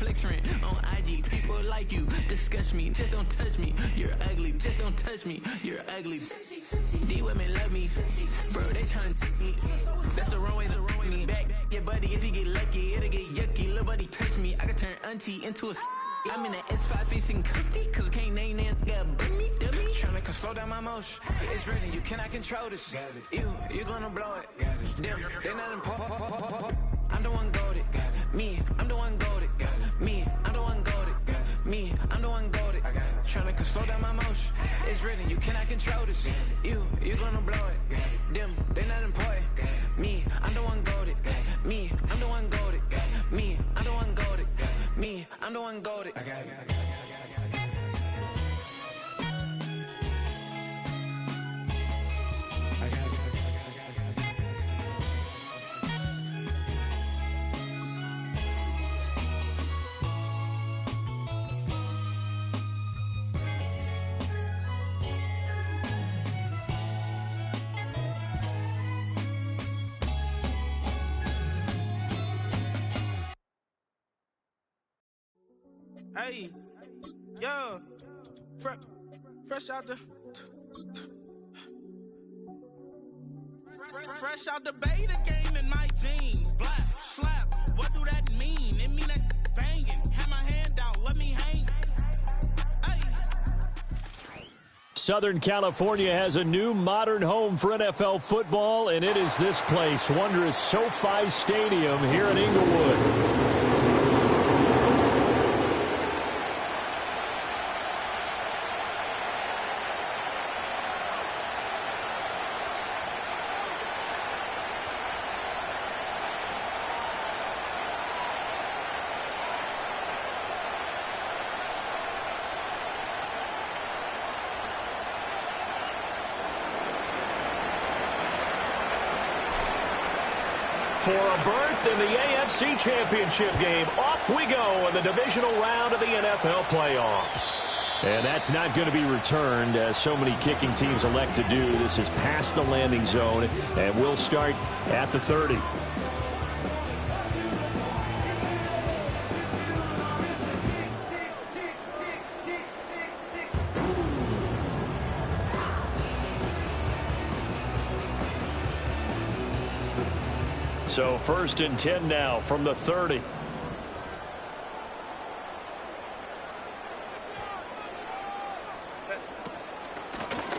flex rent on IG. People like you disgust me. Just don't touch me. You're ugly. Just don't touch me. You're ugly. These women love me. Bro, they trying to me. That's the wrong way, the wrong way. Back your buddy if he get lucky. It'll get yucky. Little buddy touch me. I can turn auntie into a... I'm in the S5 facing comfy, cause I can't name that nigga dummy. Tryna come slow down my motion. It's written, you cannot control this. You gonna blow it. Them, they not important. I'm the one goated. Me, I'm the one goated. Me, I'm the one goated. Me, I'm the one goated. Tryna come slow down my motion. It's written, you cannot control this. You gonna blow it. Them, they not important. Me, I'm the one goated. Me, I'm the one goated. Me, I'm the one goated. Me, I'm the one goated. Hey, yo, fresh out the beta game in my jeans. Black, slap, what do that mean? It mean that banging. Have my hand out, let me hang. Hey. Southern California has a new modern home for NFL football, and it is this place, wondrous SoFi Stadium here in Inglewood. For a berth in the AFC Championship game, off we go in the divisional round of the NFL playoffs. And that's not going to be returned, as so many kicking teams elect to do. This is past the landing zone, and we'll start at the 30. So 1st and 10 now from the 30.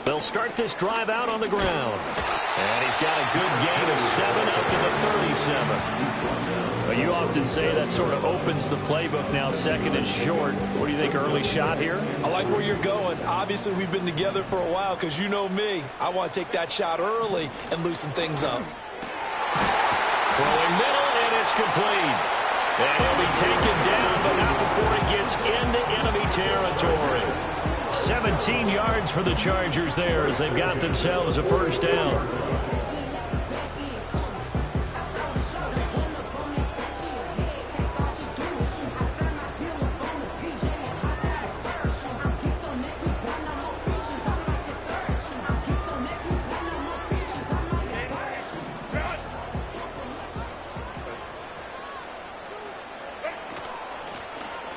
They'll start this drive out on the ground. And he's got a good gain of 7 up to the 37. But you often say that sort of opens the playbook now. 2nd and short. What do you think, early shot here? I like where you're going. Obviously, we've been together for a while because you know me. I want to take that shot early and loosen things up. Throwing middle, and it's complete. And he'll be taken down, but not before he gets into enemy territory. 17 yards for the Chargers there as they've got themselves a first down.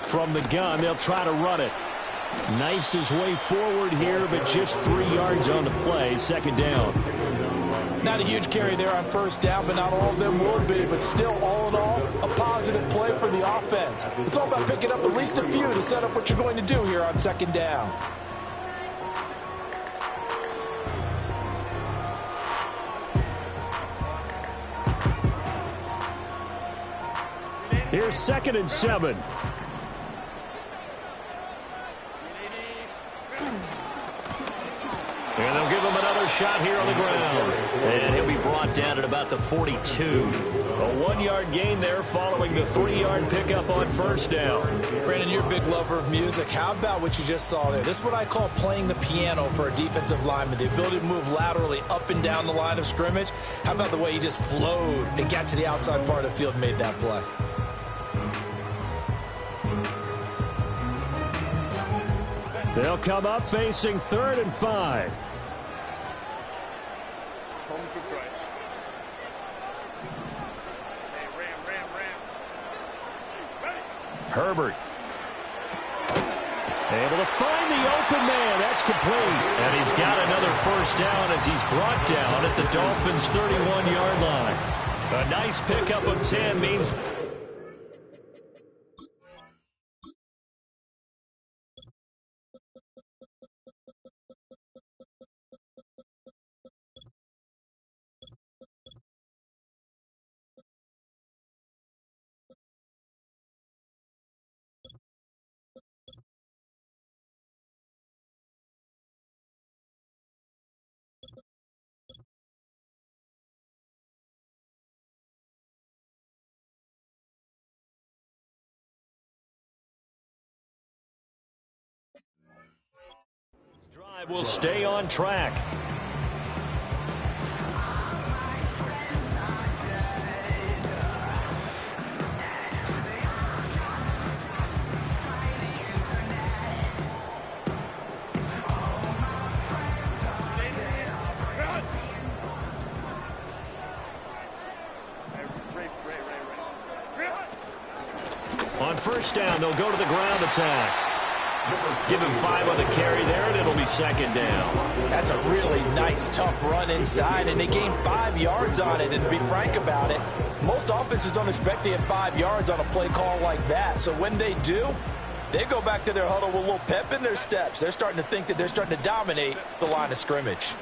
From the gun, they'll try to run it. Knifes his way forward here, but just 3 yards on the play. 2nd down. Not a huge carry there on 1st down, but not all of them will be. But still, all in all, a positive play for the offense. It's all about picking up at least a few to set up what you're going to do here on 2nd down. Here's 2nd and 7. And they'll give him another shot here on the ground. And he'll be brought down at about the 42. A 1-yard gain there following the 3-yard pickup on 1st down. Brandon, you're a big lover of music. How about what you just saw there? This is what I call playing the piano for a defensive lineman. The ability to move laterally up and down the line of scrimmage. How about the way he just flowed and got to the outside part of the field and made that play? They'll come up facing 3rd and 5. Home to Christ. Hey, Ram. Ready. Herbert. Able to find the open man. That's complete. And he's got another first down as he's brought down at the Dolphins' 31-yard line. A nice pickup of 10 means... drive will stay on track. On first down, they'll go to the ground attack. Give him 5 on the carry there, and it'll be second down. That's a really nice, tough run inside, and they gained 5 yards on it. And to be frank about it, most offenses don't expect to get 5 yards on a play call like that. So when they do, they go back to their huddle with a little pep in their steps. They're starting to think that they're starting to dominate the line of scrimmage.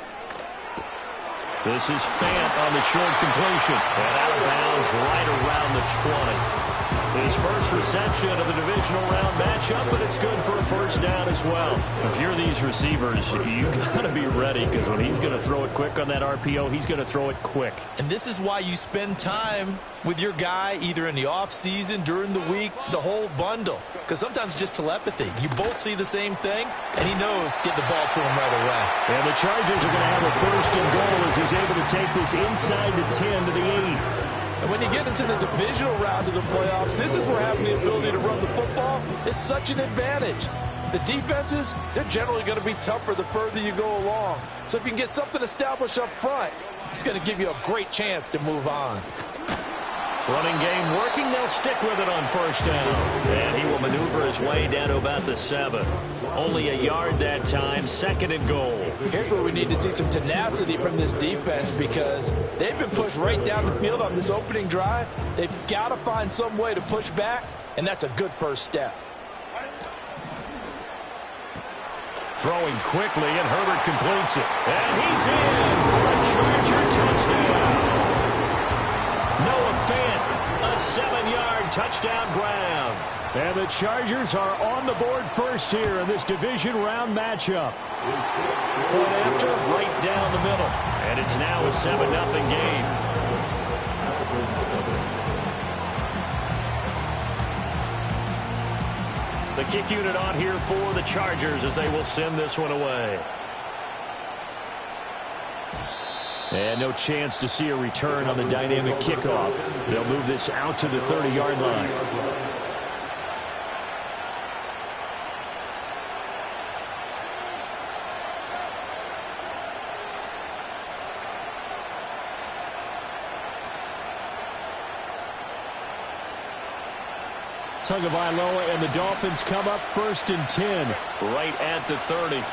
This is Fant on the short completion. And out of bounds right around the 20. His first reception of the divisional round matchup, but it's good for a first down as well. If you're these receivers, you got to be ready, because when he's going to throw it quick on that RPO, he's going to throw it quick. And this is why you spend time with your guy either in the offseason, during the week, the whole bundle. Because sometimes it's just telepathy. You both see the same thing, and he knows get the ball to him right away. And the Chargers are going to have a first and goal as he's able to take this inside the 10 to the 8. And when you get into the divisional round of the playoffs, this is where having the ability to run the football is such an advantage. The defenses, they're generally going to be tougher the further you go along. So if you can get something established up front, it's going to give you a great chance to move on. Running game working. They'll stick with it on first down. And he will maneuver his way down to about the 7. Only a yard that time. Second and goal. Here's where we need to see some tenacity from this defense, because they've been pushed right down the field on this opening drive. They've got to find some way to push back, and that's a good first step. Throwing quickly, and Herbert completes it. And he's in for a Charger touchdown. Noah Fant, a 7-yard touchdown grab. And the Chargers are on the board first here in this division round matchup. Point after, right down the middle. And it's now a 7-0 game. The kick unit on here for the Chargers as they will send this one away. And no chance to see a return on the dynamic kickoff. They'll move this out to the 30-yard line. Tagovailoa and the Dolphins come up first and 10. Right at the 30.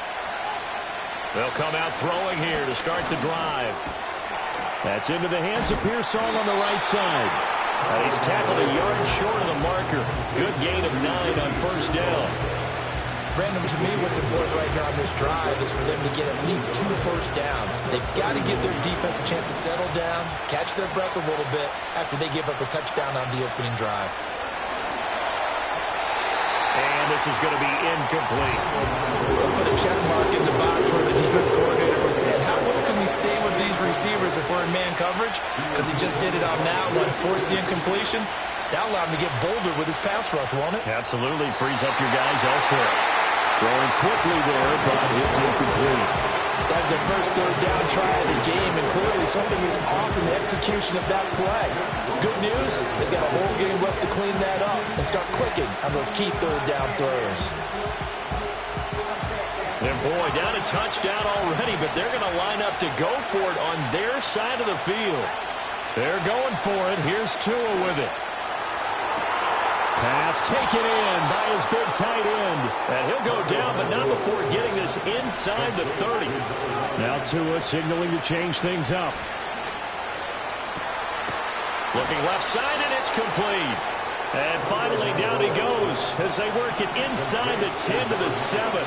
They'll come out throwing here to start the drive. That's into the hands of Pearsall on the right side. He's tackled a yard short of the marker. Good gain of 9 on first down. Brandon, to me, what's important right here on this drive is for them to get at least 2 first downs. They've got to give their defense a chance to settle down, catch their breath a little bit after they give up a touchdown on the opening drive. And this is going to be incomplete. They'll put a check mark in the box where the defense coordinator was saying, how well can we stay with these receivers if we're in man coverage? Because he just did it on that one, forced the incompletion. That allowed him to get bolder with his pass rush, won't it? Absolutely. Frees up your guys elsewhere. Throwing quickly there, but it's incomplete. That's their first third down try of the game, and clearly something was off in the execution of that play. Good news, they've got a whole game left to clean that up and start clicking on those key third down throws. And boy, down a touchdown already, but they're going to line up to go for it on their side of the field. They're going for it. Here's Tua with it. Pass taken in by his big tight end. And he'll go down, but not before getting this inside the 30. Now Tua signaling to change things up. Looking left side, and it's complete. And finally, down he goes as they work it inside the 10 to the 7.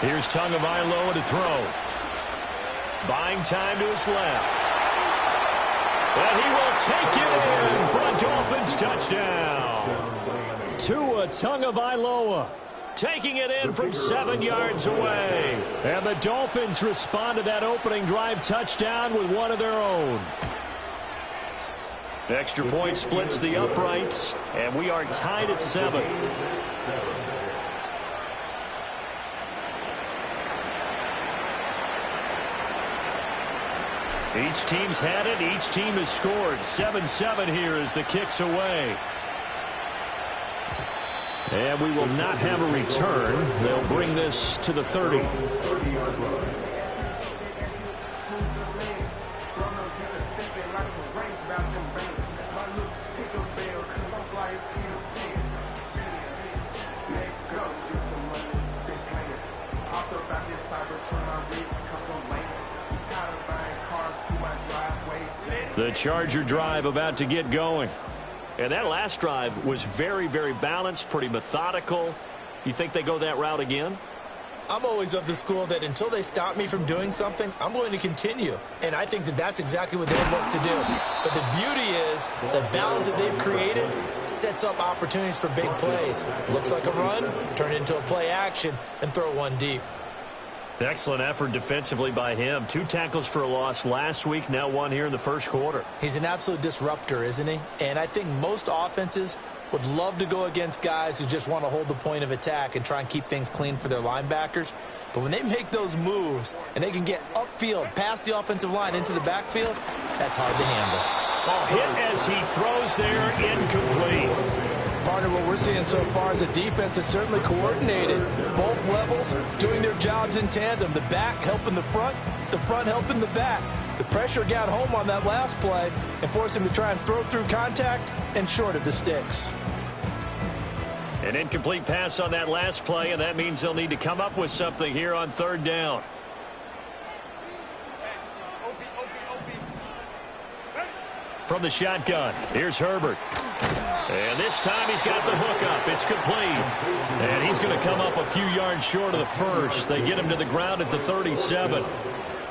Here's Tagovailoa to throw. Buying time to his left. And he will take it in for a Dolphins touchdown. Tua Tagovailoa taking it in from 7 yards away. And the Dolphins respond to that opening drive touchdown with one of their own. Extra point splits the uprights, and we are tied at 7. Each team's had it. Each team has scored. 7-7 here as the kick's away. And we will not have a return. They'll bring this to the 30. The Charger drive about to get going. And that last drive was very, very balanced, pretty methodical. You think they go that route again? I'm always of the school that until they stop me from doing something, I'm going to continue. And I think that that's exactly what they look to do. But the beauty is the balance that they've created sets up opportunities for big plays. Looks like a run, turn it into a play action, and throw one deep. Excellent effort defensively by him. 2 tackles for a loss last week, now 1 here in the first quarter. He's an absolute disruptor, isn't he? And I think most offenses would love to go against guys who just want to hold the point of attack and try and keep things clean for their linebackers. But when they make those moves and they can get upfield, past the offensive line into the backfield, that's hard to handle. Oh, hit as he throws there, incomplete. Partner, what we're seeing so far is a defense that's certainly coordinated. Both levels doing their jobs in tandem. The back helping the front helping the back. The pressure got home on that last play and forced him to try and throw through contact and short of the sticks. An incomplete pass on that last play, and that means they'll need to come up with something here on 3rd down. From the shotgun, here's Herbert. And this time he's got the hook up. It's complete. And he's going to come up a few yards short of the first. They get him to the ground at the 37.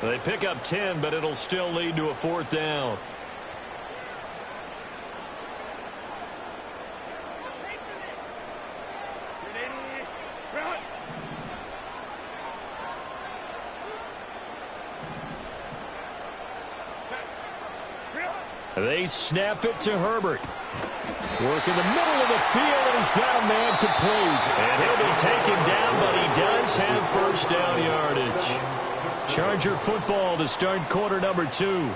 They pick up 10, but it'll still lead to a 4th down. They snap it to Herbert. Work in the middle of the field, and he's got a man complete. And he'll be taken down, but he does have first down yardage. Charger football to start quarter number 2,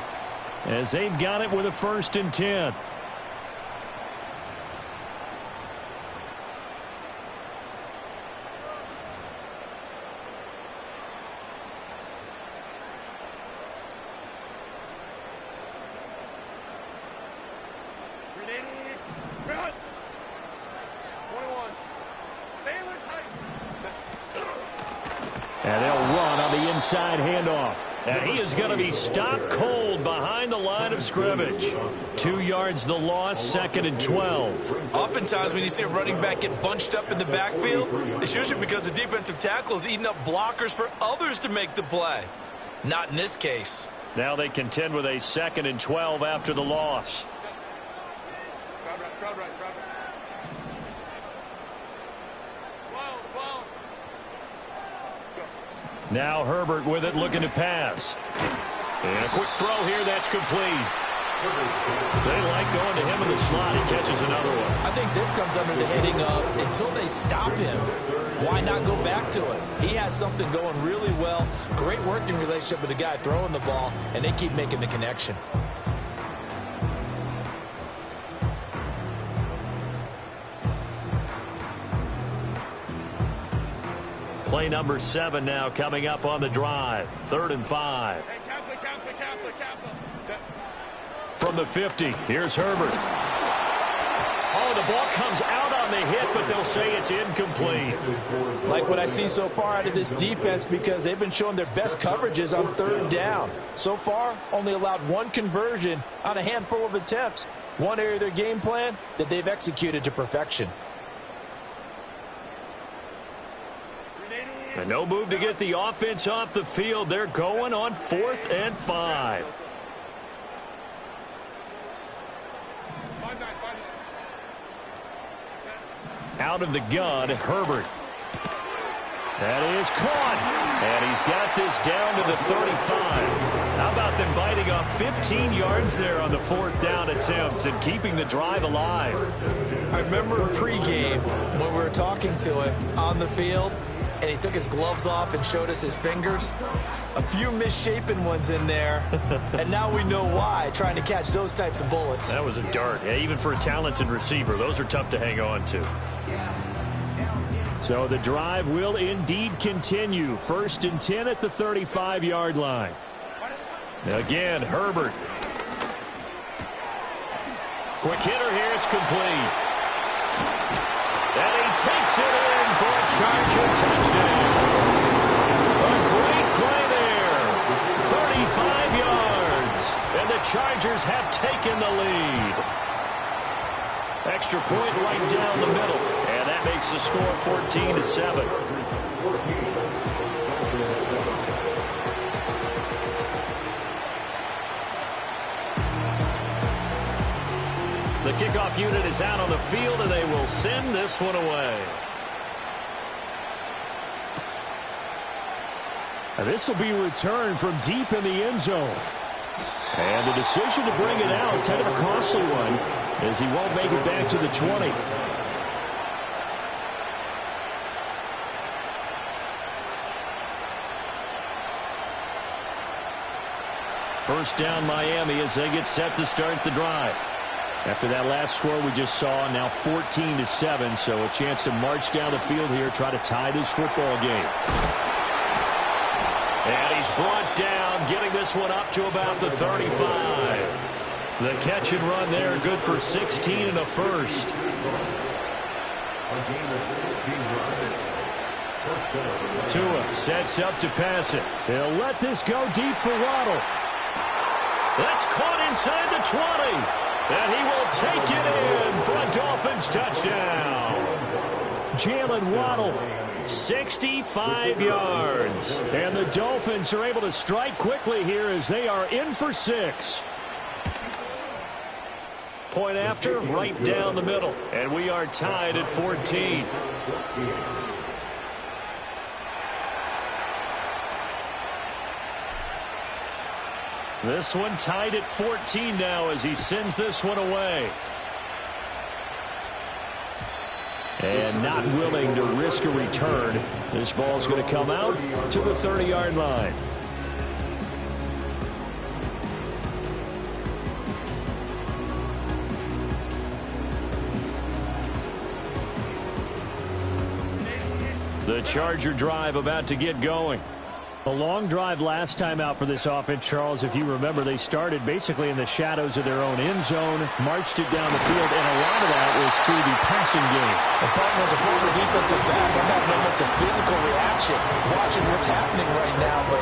as they've got it with a 1st and 10. And they'll run on the inside handoff. And he is going to be stopped cold behind the line of scrimmage. 2 yards the loss, 2nd and 12. Oftentimes when you see a running back get bunched up in the backfield, it's usually because the defensive tackle is eating up blockers for others to make the play. Not in this case. Now they contend with a 2nd and 12 after the loss. Now Herbert with it, looking to pass. And a quick throw here, that's complete. They like going to him in the slot. He catches another one. I think this comes under the heading of until they stop him, why not go back to it? He has something going really well. Great working relationship with the guy throwing the ball, and they keep making the connection. Play number 7 now coming up on the drive. 3rd and 5. From the 50, here's Herbert. Oh, The ball comes out on the hit, but they'll say it's incomplete. Like what I see so far out of this defense, because they've been showing their best coverages on third down. So far, only allowed one conversion on a handful of attempts. One area of their game plan that they've executed to perfection. And no move to get the offense off the field. They're going on 4th and 5. Out of the gun, Herbert. That is caught. And he's got this down to the 35. How about them biting off 15 yards there on the 4th down attempt and keeping the drive alive? I remember pregame when we were talking to him on the field, and he took his gloves off and showed us his fingers. A few misshapen ones in there, and now we know why, trying to catch those types of bullets. That was a dart. Yeah, even for a talented receiver, those are tough to hang on to. So the drive will indeed continue. 1st and 10 at the 35-yard line. Again, Herbert. Quick hitter here. It's complete. And he takes it in for a Charger touchdown. A great play there. 35 yards. And the Chargers have taken the lead. Extra point right down the middle. And that makes the score 14-7. The kickoff unit is out on the field, and they will send this one away. And this will be returned from deep in the end zone. And the decision to bring it out, kind of a costly one, as he won't make it back to the 20. First down, Miami, as they get set to start the drive. After that last score we just saw, now 14-7, so a chance to march down the field here, try to tie this football game. And he's brought down, getting this one up to about the 35. The catch and run there, good for 16 and a first. Tua sets up to pass it. They'll let this go deep for Waddle. That's caught inside the 20. And he will take it in for a Dolphins touchdown. Jalen Waddle, 65 yards. And the Dolphins are able to strike quickly here as they are in for 6. Point after, right down the middle. And we are tied at 14. This one tied at 14 now as he sends this one away. And not willing to risk a return. This ball's going to come out to the 30-yard line. The Charger drive about to get going. A long drive last time out for this offense, Charles. If you remember, they started basically in the shadows of their own end zone, marched it down the field, and a lot of that was through the passing game. The problem as a former defensive back, I'm having almost a physical reaction watching what's happening right now, but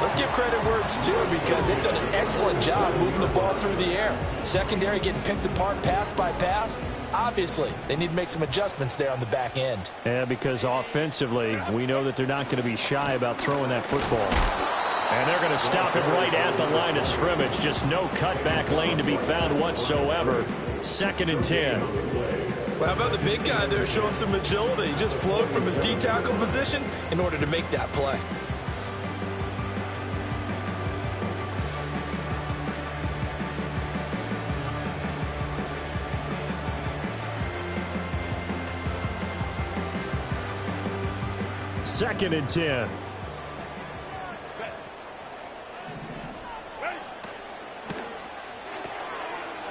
let's give credit where it's due because they've done an excellent job moving the ball through the air. Secondary getting picked apart pass by pass. Obviously, they need to make some adjustments there on the back end. Yeah, because offensively, we know that they're not going to be shy about throwing that football. And they're going to stop it right at the line of scrimmage. Just no cutback lane to be found whatsoever. 2nd and 10. Well, how about the big guy there showing some agility? He just flowed from his D-tackle position in order to make that play. Second and 10.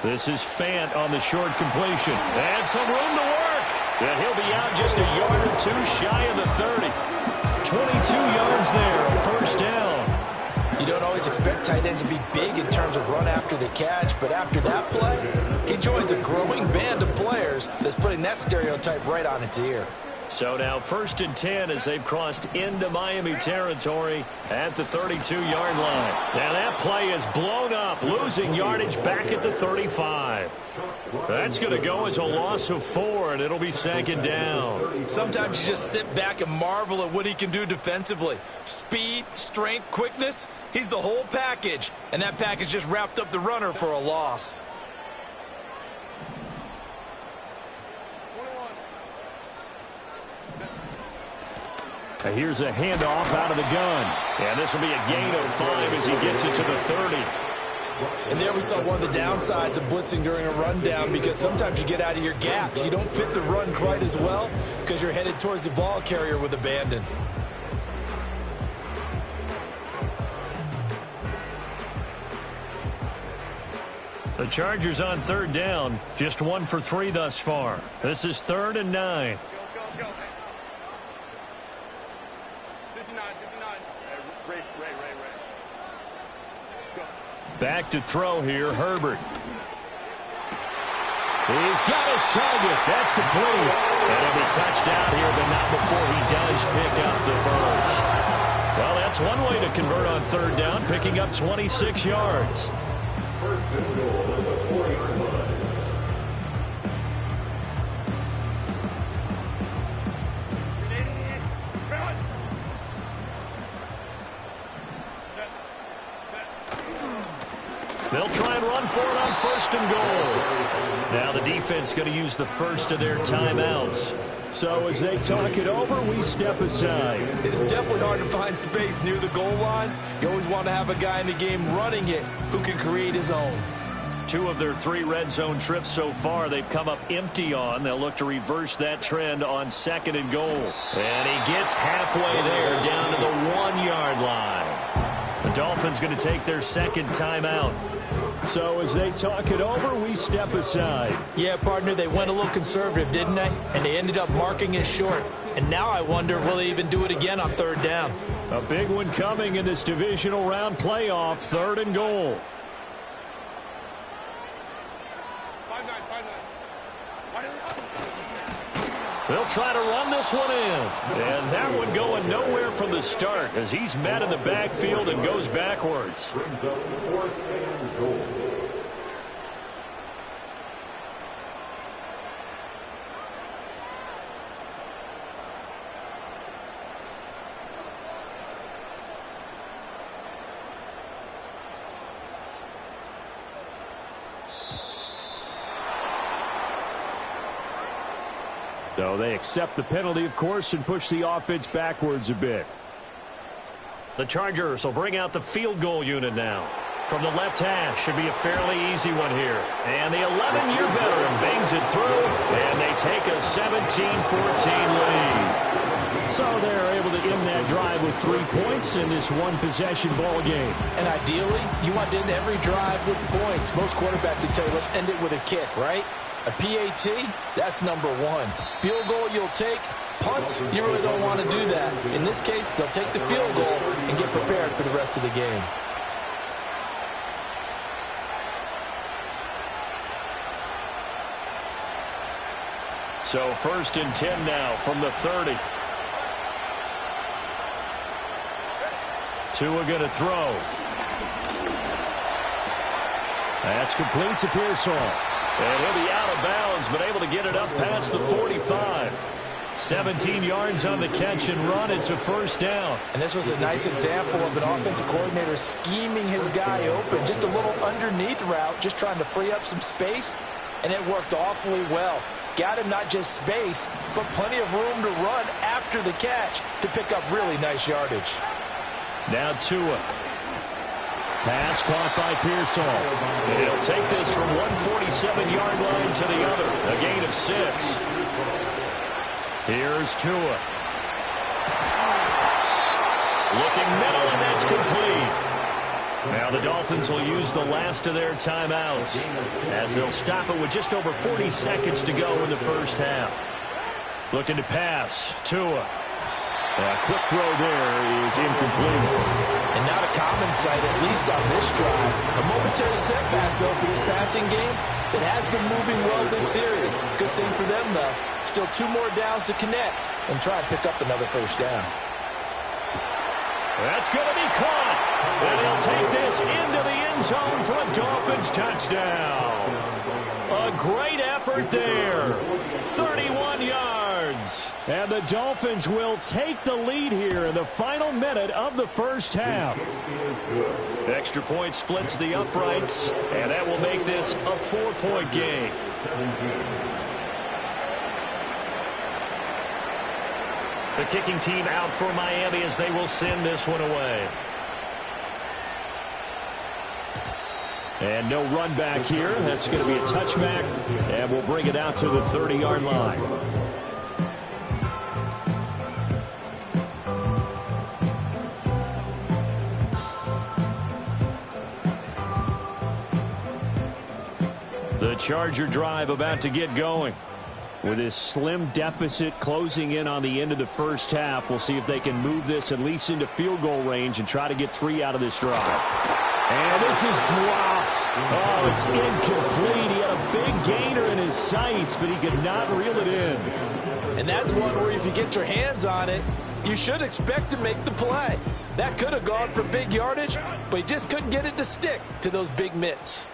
This is Fant on the short completion. And some room to work. And he'll be out just a yard or two shy of the 30. 22 yards there, a first down. You don't always expect tight ends to be big in terms of run after the catch, but after that play, he joins a growing band of players that's putting that stereotype right on its ear. So now 1st and 10 as they've crossed into Miami territory at the 32-yard line. Now that play is blown up, losing yardage back at the 35. That's going to go as a loss of 4, and it'll be 2nd down. Sometimes you just sit back and marvel at what he can do defensively. Speed, strength, quickness, he's the whole package. And that package just wrapped up the runner for a loss. Here's a handoff out of the gun. And this will be a gain of 5 as he gets it to the 30. And there we saw one of the downsides of blitzing during a rundown, because sometimes you get out of your gaps. You don't fit the run quite as well because you're headed towards the ball carrier with abandon. The Chargers on 3rd down, just 1 for 3 thus far. This is 3rd and 9. Back to throw here, Herbert. He's got his target. That's complete. And it'll be touched out here, but not before he does pick up the first. Well, that's one way to convert on 3rd down, picking up 26 yards. First and goal at the 40-yard line. They'll try and run for it on 1st and goal. Now the defense going to use the first of their timeouts. So as they talk it over, we step aside. It's definitely hard to find space near the goal line. You always want to have a guy in the game running it who can create his own. 2 of their 3 red zone trips so far they've come up empty on. They'll look to reverse that trend on 2nd and goal. And he gets halfway there down to the 1-yard line. The Dolphins going to take their 2nd timeout. So as they talk it over, we step aside. Yeah, partner, they went a little conservative, didn't they? And they ended up marking it short. And now I wonder, will they even do it again on 3rd down? A big one coming in this divisional round playoff, 3rd and goal. They'll try to run this one in. And that one going nowhere from the start as he's met in the backfield and goes backwards. Brings up 4th and goal. So they accept the penalty, of course, and push the offense backwards a bit. The Chargers will bring out the field goal unit now. From the left hash, should be a fairly easy one here. And the 11-year veteran bangs it through, and they take a 17-14 lead. So they're able to end that drive with 3 points in this one-possession ball game. And ideally, you want to end every drive with points. Most quarterbacks would tell you, let's end it with a kick, right? A PAT, that's number 1. Field goal you'll take. Punts, you really don't want to do that. In this case, they'll take the field goal and get prepared for the rest of the game. So 1st and 10 now from the 30. Tua going to throw. That's complete to Pearsall. And he'll be out of bounds, but able to get it up past the 45. 17 yards on the catch and run. It's a 1st down. And this was a nice example of an offensive coordinator scheming his guy open. Just a little underneath route, just trying to free up some space, and it worked awfully well. Got him not just space, but plenty of room to run after the catch to pick up really nice yardage. Now Tua. Pass caught by Pearsall. And he'll take this from 147-yard line to the other. A gain of 6. Here's Tua. Looking middle, and that's complete. Now the Dolphins will use the last of their timeouts as they'll stop it with just over 40 seconds to go in the 1st half. Looking to pass. Tua. Quick throw there is incomplete. And not a common sight, at least on this drive. A momentary setback, though, for this passing game. It has been moving well this series. Good thing for them, though. Still 2 more downs to connect and try and pick up another first down. That's going to be caught. And he'll take this into the end zone for a Dolphins touchdown. A great effort there. 31 yards. And the Dolphins will take the lead here in the final minute of the first half. Extra point splits the uprights, and that will make this a 4-point game. The kicking team out for Miami as they will send this one away. And no run back here. That's going to be a touchback, and we'll bring it out to the 30-yard line. The Charger drive about to get going. With this slim deficit closing in on the end of the first half, we'll see if they can move this at least into field goal range and try to get 3 out of this drive. And this is dropped. Oh, it's incomplete. He had a big gainer in his sights, but he could not reel it in. And that's one where if you get your hands on it, you should expect to make the play. That could have gone for big yardage, but he just couldn't get it to stick to those big mitts.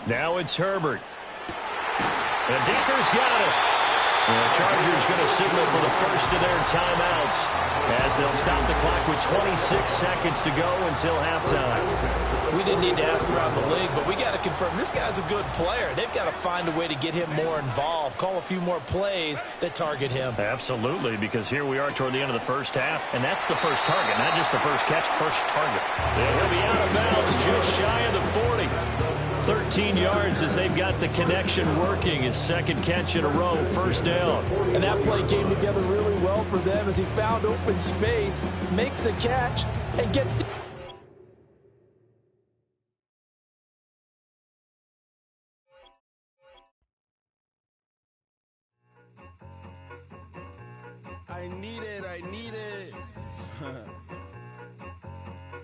Now it's Herbert. And Dinker's got it. And the Chargers going to signal for the first of their timeouts as they'll stop the clock with 26 seconds to go until halftime. We didn't need to ask around the league, but we got to confirm this guy's a good player. They've got to find a way to get him more involved, call a few more plays that target him. Absolutely, because here we are toward the end of the first half, and that's the first target, not just the first catch, first target. And he'll be out of bounds just shy of the 40. 13 yards as they've got the connection working. His second catch in a row, first down. And that play came together really well for them as he found open space, makes the catch, and gets the... I need it.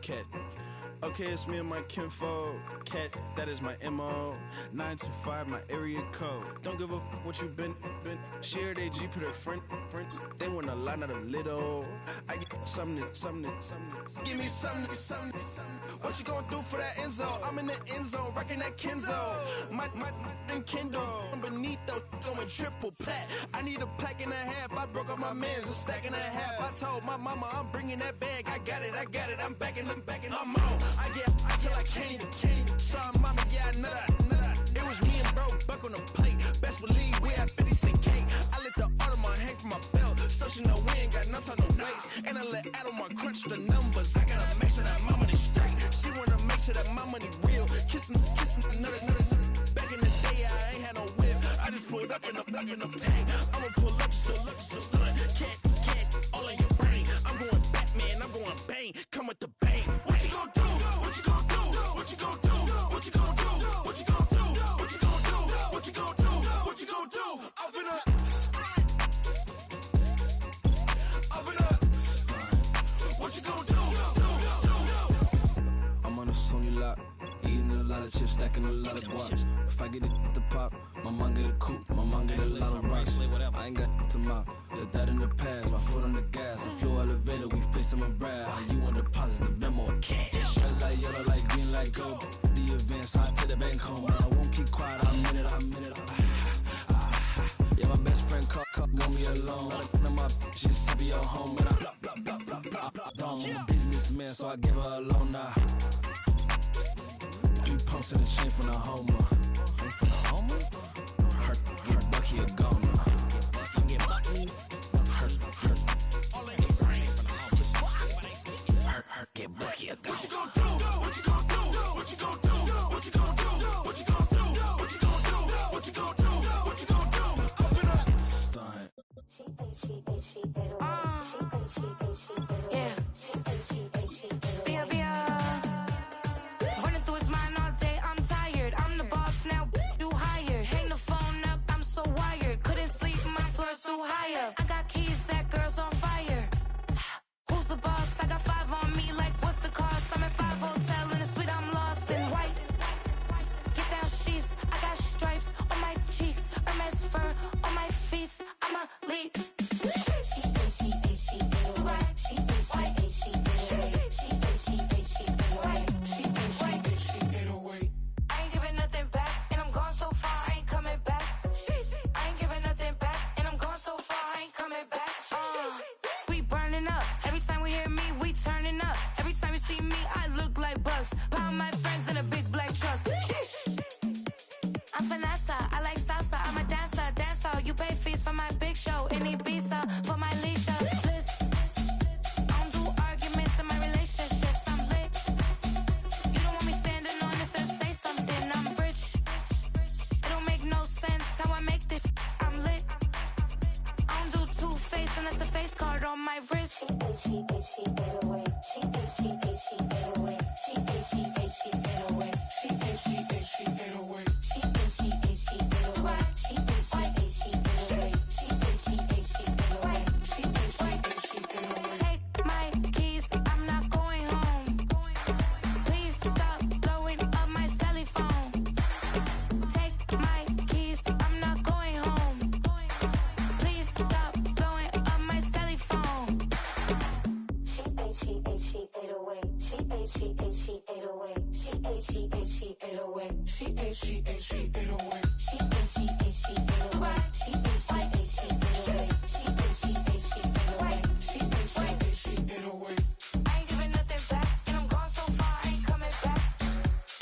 Cat. Okay, it's me and my kinfolk. Cat, that is my MO. 925, my area code. Don't give a what you been. Share they G, put a friend. They want a lot, not a little. I get something. Give me something. What you gonna do for that end zone? I'm in the end zone, rocking that Kenzo. My Kindle. Beneath though, going triple plat. I need a pack and a half. I broke up my man's a stack and a half. I told my mama I'm bringing that bag. I got it. I'm backing, I'm on. I get till I can't even. Sorry, mama, yeah, I know that. It was me and bro, buck on the plate. Best believe we had 50 cent cake. I let the Audemars hang from my belt, so she know we ain't got no time to waste. And I let Audemars crunch the numbers. I gotta make sure that my money straight. She wanna make sure that my money real. Kissing another. Back in the day, I ain't had no whip. I just pulled up in the tank. I'ma pull up just to stun. Can't all in your brain. I'm going Batman, I'm going bang. Come with the bang. What you gonna do? What you gonna do? What you gonna do? What you gonna do? What you gonna do? What you gonna do? What you gonna do? What you gonna do? I'm finna. What you gonna do? I'm on a Sony lot, eating a lot of chips, stacking a lot of guaps. If I get it at the pop, my mom get a coupe, my mom get a lot of rocks. I ain't got to mouth, let that in the past. My foot on the gas, I flow elevator, we face them and brag. How you want deposit the memo? Cash. Red light, yellow light, green light, go. The events, I take the bank home. I won't keep quiet, I'm in it. Yeah, my best friend called, want me alone. None of my bitches be at home, and I blah. I'm a businessman, so I give her a loan now. 3 pumps in the chain from the Homer. Her Bucky a goner. Her get Bucky a goner. What you gonna do? What you gonna do? What you gonna do? What you gonna do? What you gonna do? What you gonna do? What you gonna do? What you gonna do? I'm finna Stunt. Running through his mind all day, I'm tired. I'm the boss now, do higher. Hang the ever see me, I look like Bugs. Pound my friends in a big black truck. I'm Vanessa, I like salsa, I'm a dancer, you pay fees for my big show in Ibiza, for my leisure. I don't do arguments in my relationships, I'm lit. You don't want me standing on this, then say something, I'm rich. It don't make no sense how I make this, I'm lit. I don't do two-face unless the face card on my wrist. She take my keys, I'm not going home. Please stop blowing up my celly phone. Take my keys, I'm not going home. Please stop blowing up my celly phone. She ate away. She ate away. She ate away. She ate away. I ain't giving nothing back, and I'm gone so far, I ain't coming back.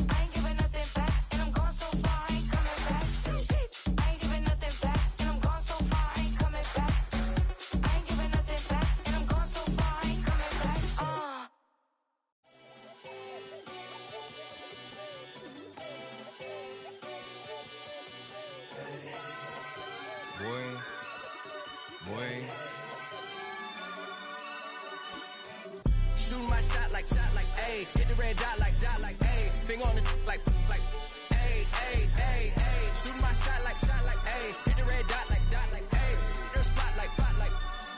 I ain't giving nothing back, and I'm gone so far, I ain't coming back. I ain't giving nothing back, and I'm gone so far, I ain't coming back. I ain't giving nothing back, and I'm gone so far, I ain't coming back. Shooting my shot like, ayy. Hit the red dot like, ayy. Finger on the like, ayy, ayy, ayy, ayy. Shooting my shot like, ayy. Hit the red dot like, ayy. Your spot like,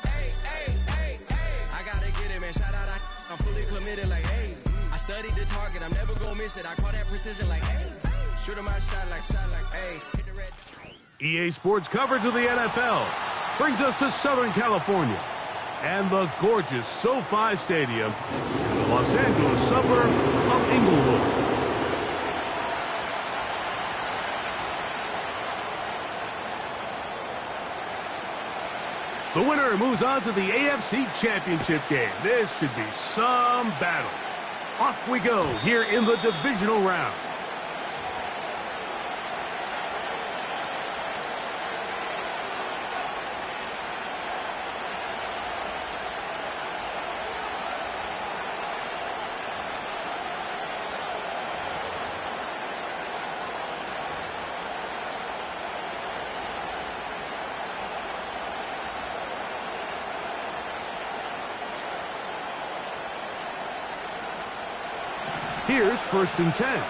ayy, ayy, ayy, ayy. I gotta get it, man. Shout out, I'm fully committed like, ayy. I studied the target, I'm never gonna miss it. I call that precision like, ayy. Shooting my shot like, ayy. Hit the red. EA Sports coverage of the NFL brings us to Southern California and the gorgeous SoFi Stadium in the Los Angeles suburb of Inglewood. The winner moves on to the AFC Championship game. This should be some battle. Off we go here in the divisional round. Here's 1st and 10.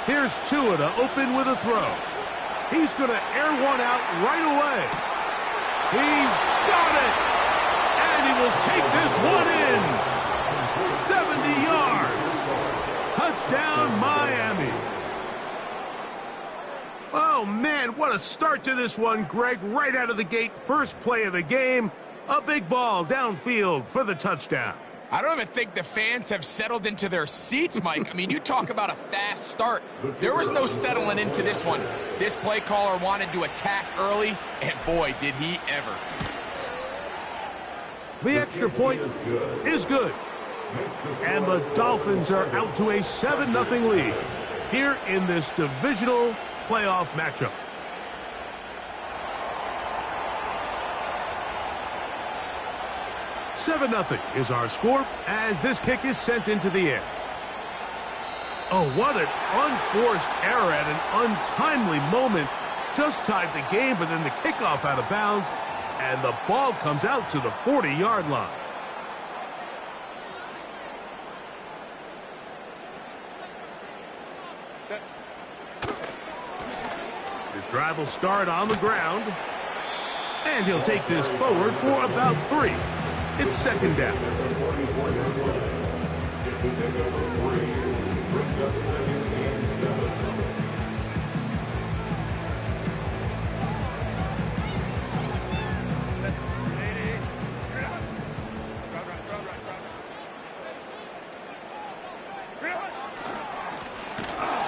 Here's Tua to open with a throw. He's going to air one out right away. He's got it! And he will take this one in. 70 yards. Touchdown, Miami. Oh, man, what a start to this one, Greg. Right out of the gate, first play of the game. A big ball downfield for the touchdown. I don't even think the fans have settled into their seats, Mike. I mean, you talk about a fast start. There was no settling into this one. This play caller wanted to attack early, and boy, did he ever. The extra point is good. And the Dolphins are out to a 7-0 lead here in this divisional playoff matchup. $7-0 is our score as this kick is sent into the air. Oh, what an unforced error at an untimely moment. Just tied the game, but then the kickoff out of bounds, and the ball comes out to the 40-yard line. His drive will start on the ground, and he'll take this forward for about 3. It's 2nd down.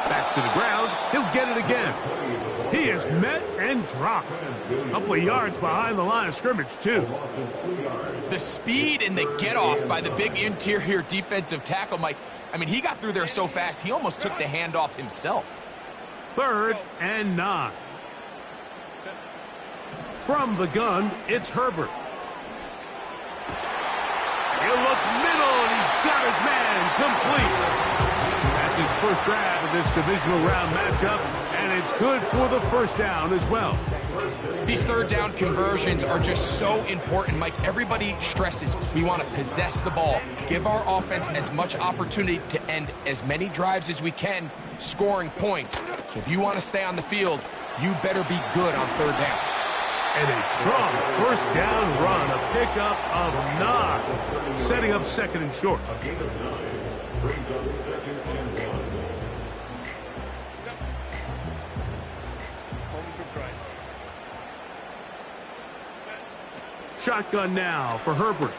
Back to the ground. He'll get it again. He He is met and dropped. A couple of yards behind the line of scrimmage, too. The speed and the get-off by the big interior defensive tackle, Mike. I mean, he got through there so fast, he almost took the handoff himself. 3rd and 9. From the gun, it's Herbert. He'll look middle, and he's got his man complete. That's his first grab of this divisional round matchup, and it's good for the first down as well. These third down conversions are just so important, Mike. Everybody stresses we want to possess the ball, give our offense as much opportunity to end as many drives as we can, scoring points. So if you want to stay on the field, you better be good on third down. And a strong first down run, a pickup of 9, setting up 2nd and short. Shotgun now for Herbert.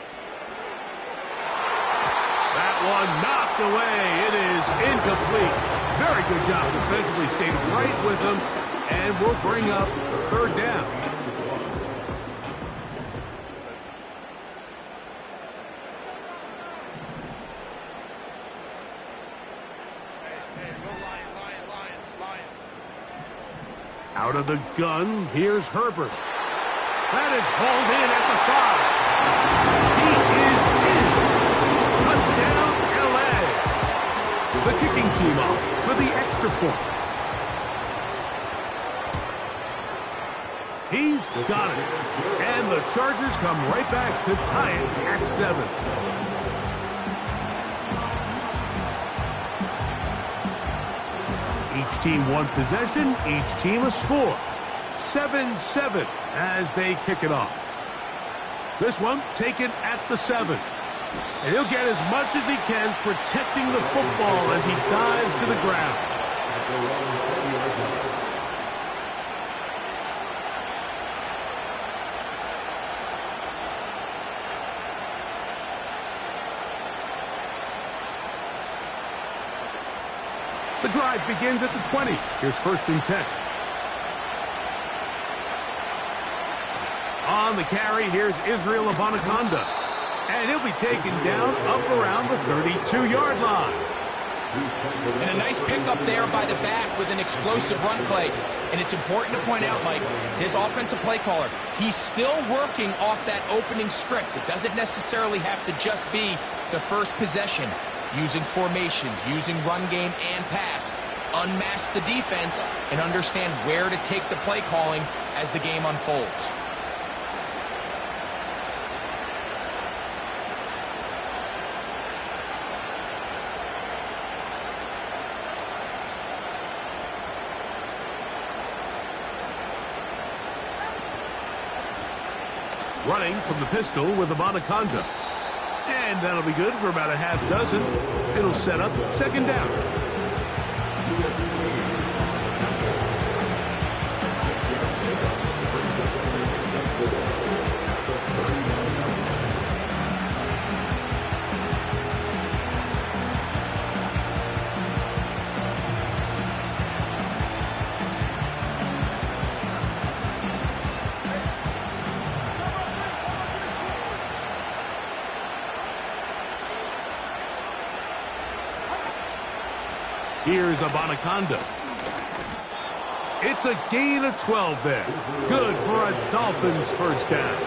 That one knocked away. It is incomplete. Very good job defensively. Stayed right with him, and will bring up 3rd down. Out of the gun, here's Herbert. That is hauled in at the 5. He is in. Touchdown, L.A. The kicking team off for the extra point. He's got it. And the Chargers come right back to tie it at 7. Each team one possession, each team a score. 7-7 as they kick it off. This one taken at the 7. And he'll get as much as he can protecting the football as he dives to the ground. The drive begins at the 20. Here's 1st and 10. On the carry, here's Israel Abanaconda. And he'll be taken down up around the 32-yard line. And a nice pickup there by the back with an explosive run play. And it's important to point out, Mike, his offensive play caller, he's still working off that opening script. It doesn't necessarily have to just be the first possession. Using formations, using run game and pass. Unmask the defense and understand where to take the play calling as the game unfolds. Running from the pistol with Abanaconda. And that'll be good for about a half dozen. It'll set up 2nd down. Here's Abanaconda. It's a gain of 12 there. Good for a Dolphins first down.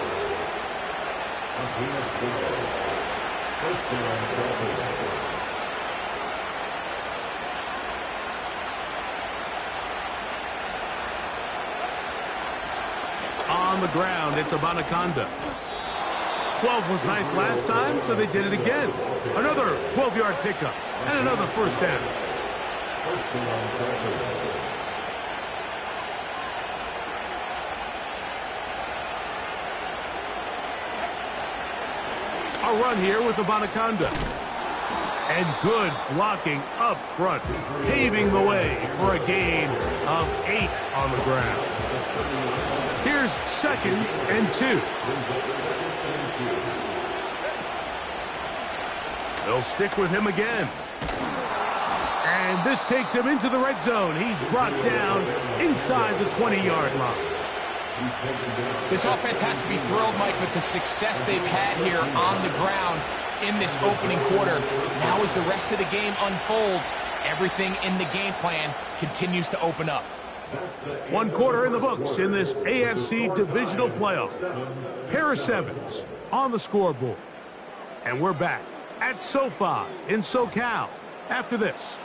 On the ground, it's Abanaconda. 12 was nice last time, so they did it again. Another 12-yard pickup and another first down. A run here with Abanaconda. And good blocking up front, paving the way for a gain of 8 on the ground. Here's 2nd and 2. They'll stick with him again. And this takes him into the red zone. He's brought down inside the 20-yard line. This offense has to be thrilled, Mike, with the success they've had here on the ground in this opening quarter. Now as the rest of the game unfolds, everything in the game plan continues to open up. One quarter in the books in this AFC divisional playoff. Pair of sevens on the scoreboard. And we're back at SoFi in SoCal after this.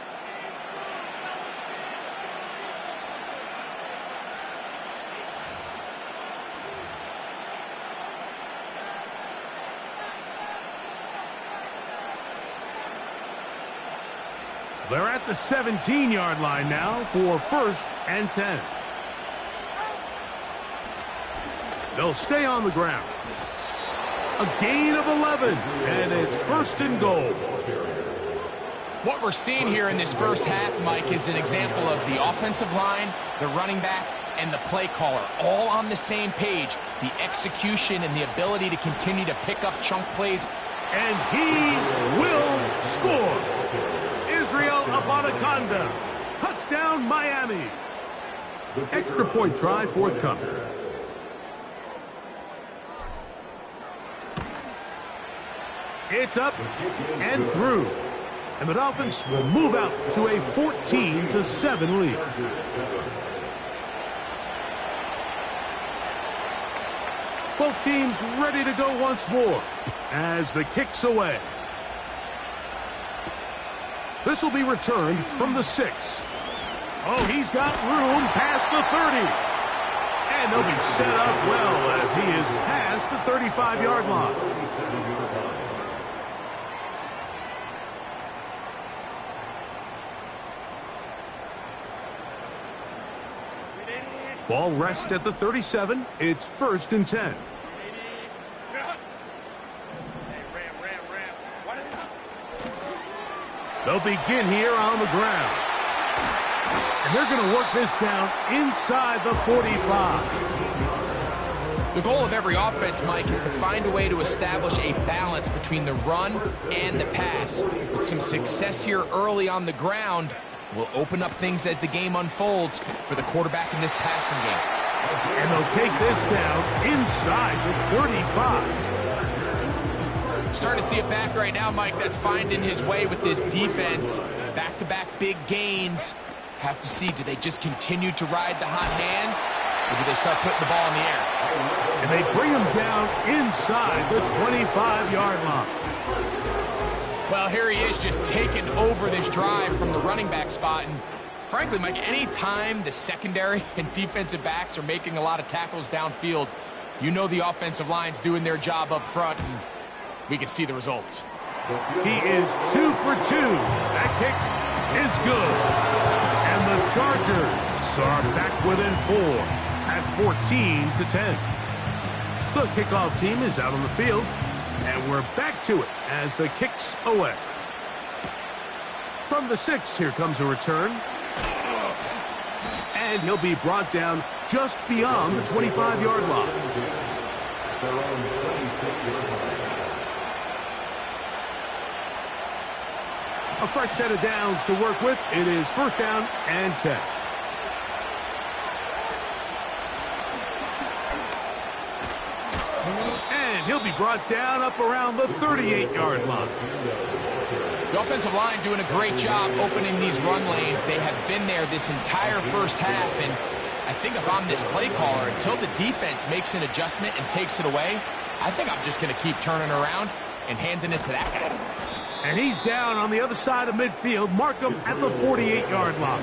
They're at the 17-yard line now for 1st and 10. They'll stay on the ground. A gain of 11, and it's 1st and goal. What we're seeing here in this first half, Mike, is an example of the offensive line, the running back, and the play caller all on the same page. The execution and the ability to continue to pick up chunk plays. And he will score. Israel Abanikanda. Touchdown, Miami. Extra point try forthcoming. It's up and through. And the Dolphins will move out to a 14-7 lead. Both teams ready to go once more as the kick's away. This will be returned from the 6. Oh, he's got room past the 30. And they'll be set up well as he is past the 35-yard line. Ball rests at the 37. It's 1st and 10. They'll begin here on the ground. And they're going to work this down inside the 45. The goal of every offense, Mike, is to find a way to establish a balance between the run and the pass. With some success here early on the ground will open up things as the game unfolds for the quarterback in this passing game. And they'll take this down inside the 35. Starting to see it back right now, Mike, that's finding his way with this defense. Back-to-back big gains. Have to see, do they just continue to ride the hot hand, or do they start putting the ball in the air? And they bring him down inside the 25-yard line. Well, here he is just taking over this drive from the running back spot. And frankly, Mike, any time the secondary and defensive backs are making a lot of tackles downfield, you know the offensive line's doing their job up front, and we can see the results. He is 2 for 2. That kick is good. And the Chargers are back within 4 at 14-10. The kickoff team is out on the field, and we're back to it as the kick's away. From the 6, here comes a return. And he'll be brought down just beyond the 25-yard line. A fresh set of downs to work with. It is 1st down and 10. And he'll be brought down up around the 38-yard line. The offensive line doing a great job opening these run lanes. They have been there this entire first half, and I think if I'm this play caller, until the defense makes an adjustment and takes it away, I think I'm just going to keep turning around and handing it to that guy. And he's down on the other side of midfield. Mark him at the 48-yard line.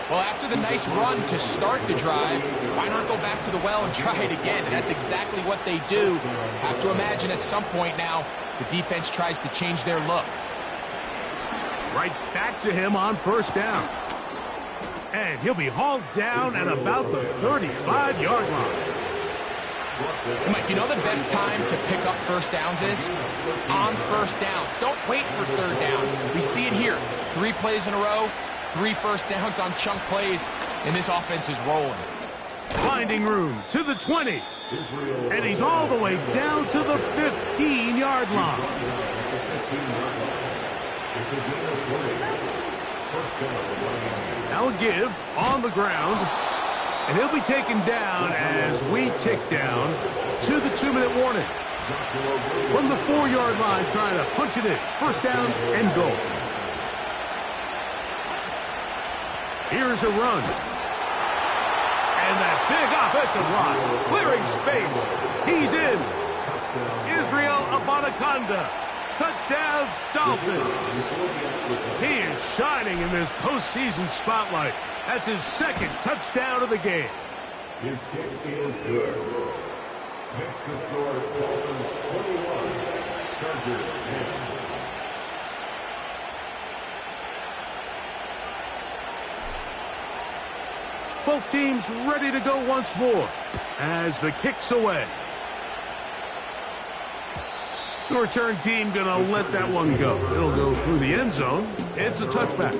Well, after the nice run to start the drive, why not go back to the well and try it again? And that's exactly what they do. Have to imagine at some point now, the defense tries to change their look. Right back to him on 1st down. And he'll be hauled down at about the 35-yard line. Mike, you know the best time to pick up 1st downs is? On 1st downs. Don't wait for 3rd down. We see it here. 3 plays in a row, 3 1st downs on chunk plays, and this offense is rolling. Finding room to the 20. And he's all the way down to the 15-yard line. Now a give on the ground. And he'll be taken down as we tick down to the 2-minute warning. From the 4-yard line, trying to punch it in. First down and goal. Here's a run. And that big offensive line, clearing space. He's in. Israel Abanikanda. Touchdown, Dolphins. He is shining in this postseason spotlight. That's his second touchdown of the game. His kick is good. Next to score, Dolphins 21, Chargers 10. Both teams ready to go once more as the kick's away. The return team going to let that one go. It'll go through the end zone. It's a touchback.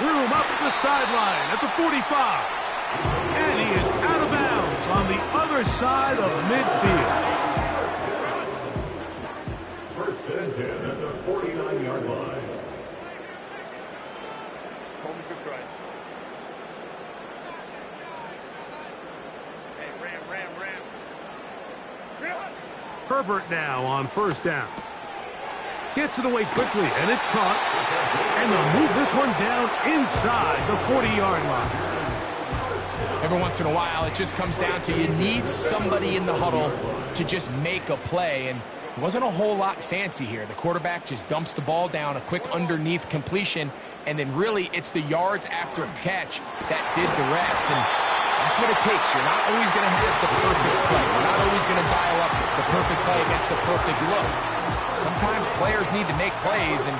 Room up at the sideline at the 45. And he is out of bounds on the other side of midfield. First and 10 at the 49-yard line. Herbert now on first down. Gets it away quickly, and it's caught. And they'll move this one down inside the 40-yard line. Every once in a while, it just comes down to you need somebody in the huddle to just make a play, and it wasn't a whole lot fancy here. The quarterback just dumps the ball down, a quick underneath completion, and then really it's the yards after catch that did the rest, and that's what it takes. You're not always going to have the perfect play. You're not always going to dial up the perfect play against the perfect look. Sometimes players need to make plays, and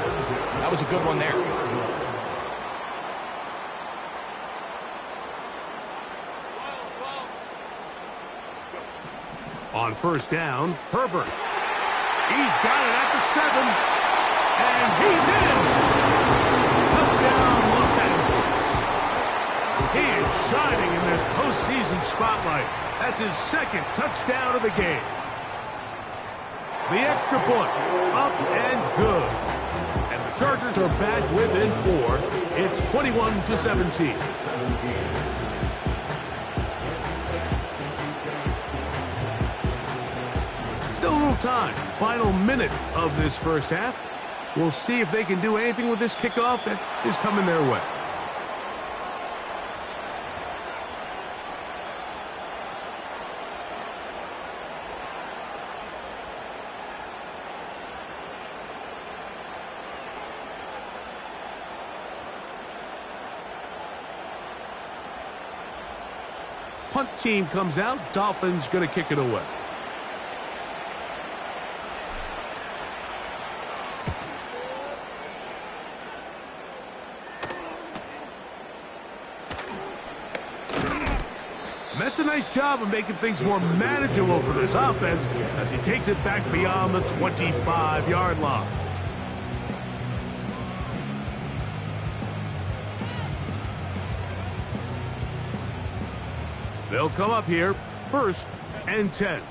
that was a good one there. On first down, Herbert. He's got it at the 7. And he's in. Touchdown, Los Angeles. He is shining in this postseason spotlight. That's his second touchdown of the game. The extra point, up and good. And the Chargers are back within 4. It's 21-17. Still a little time. Final minute of this first half. We'll see if they can do anything with this kickoff that is coming their way. Punt team comes out. Dolphins going to kick it away. That's a nice job of making things more manageable for this offense as he takes it back beyond the 25-yard line. They'll come up here, first and 10.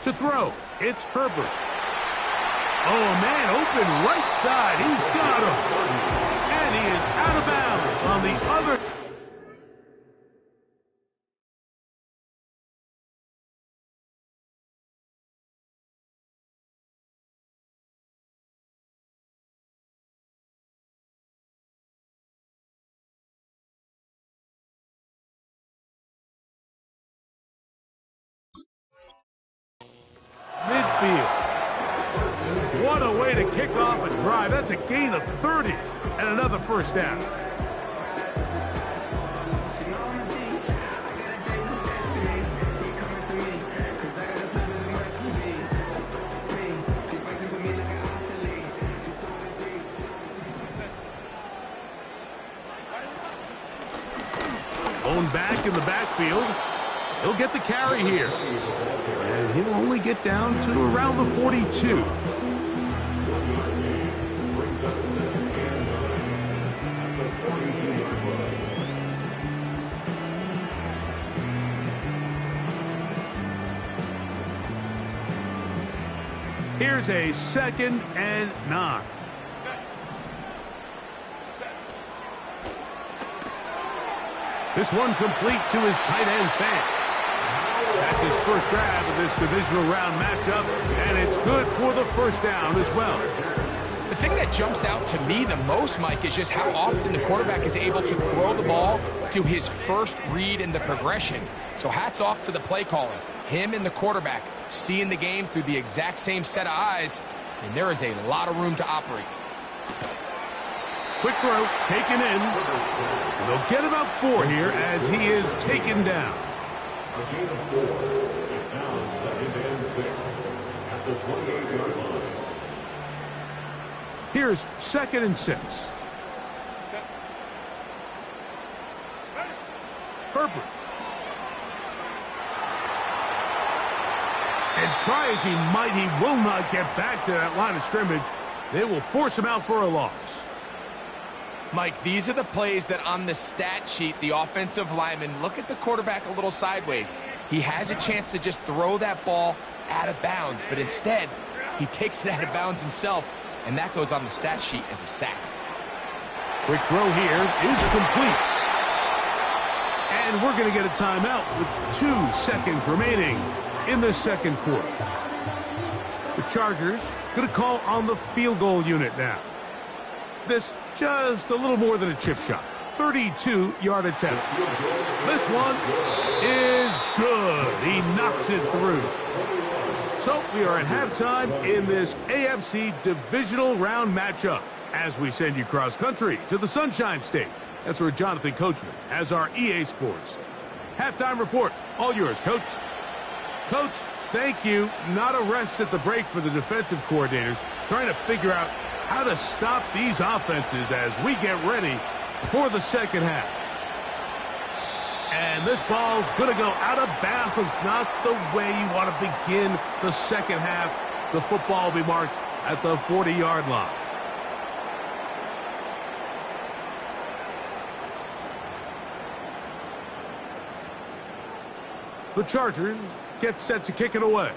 To throw, it's Herbert. Oh, man, open right side. He's got him. And he is out of bounds on the other. Midfield. What a way to kick off a drive. That's a gain of 30 and another first down. Thrown back in the backfield. He'll get the carry here. And he'll only get down to around the 42. Here's a 2nd and 9. This one complete to his tight end, Fant. That's his first grab of this divisional round matchup, and it's good for the first down as well. The thing that jumps out to me the most, Mike, is just how often the quarterback is able to throw the ball to his first read in the progression. So hats off to the play caller. Him and the quarterback seeing the game through the exact same set of eyes, and there is a lot of room to operate. Quick throw, taken in. And they'll get about 4 here as he is taken down. A gain of 4. It's now 2nd and 6 at the 28-yard line. Here's 2nd and 6. Herbert. And try as he might, he will not get back to that line of scrimmage. They will force him out for a loss. Mike, these are the plays that on the stat sheet, the offensive lineman look at the quarterback a little sideways. He has a chance to just throw that ball out of bounds, but instead, he takes it out of bounds himself, and that goes on the stat sheet as a sack. Quick throw here is complete. And we're going to get a timeout with 2 seconds remaining in the second quarter. The Chargers going to call on the field goal unit now. This just a little more than a chip shot. 32-yard attempt. This one is good. He knocks it through. So we are at halftime in this AFC divisional round matchup as we send you cross country to the Sunshine State. That's where Jonathan Coachman has our EA Sports halftime report. All yours, Coach. Coach, thank you. Not a rest at the break for the defensive coordinators, trying to figure out how to stop these offenses as we get ready for the second half. And this ball's going to go out of bounds. Not the way you want to begin the second half. The football will be marked at the 40-yard line. The Chargers get set to kick it away.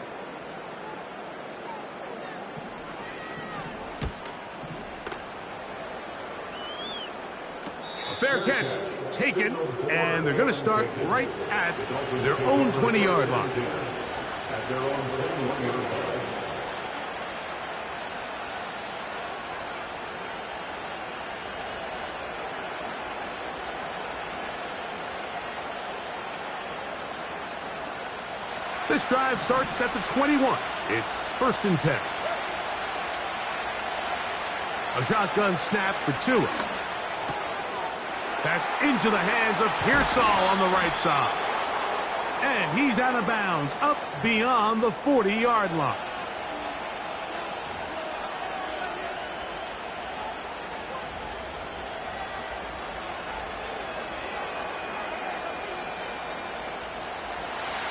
Fair catch taken, and they're going to start right at their own 20-yard line. At their own 21-yard line. This drive starts at the 21. It's 1st and 10. A shotgun snap for Tua. That's into the hands of Pearsall on the right side. And he's out of bounds, up beyond the 40-yard line.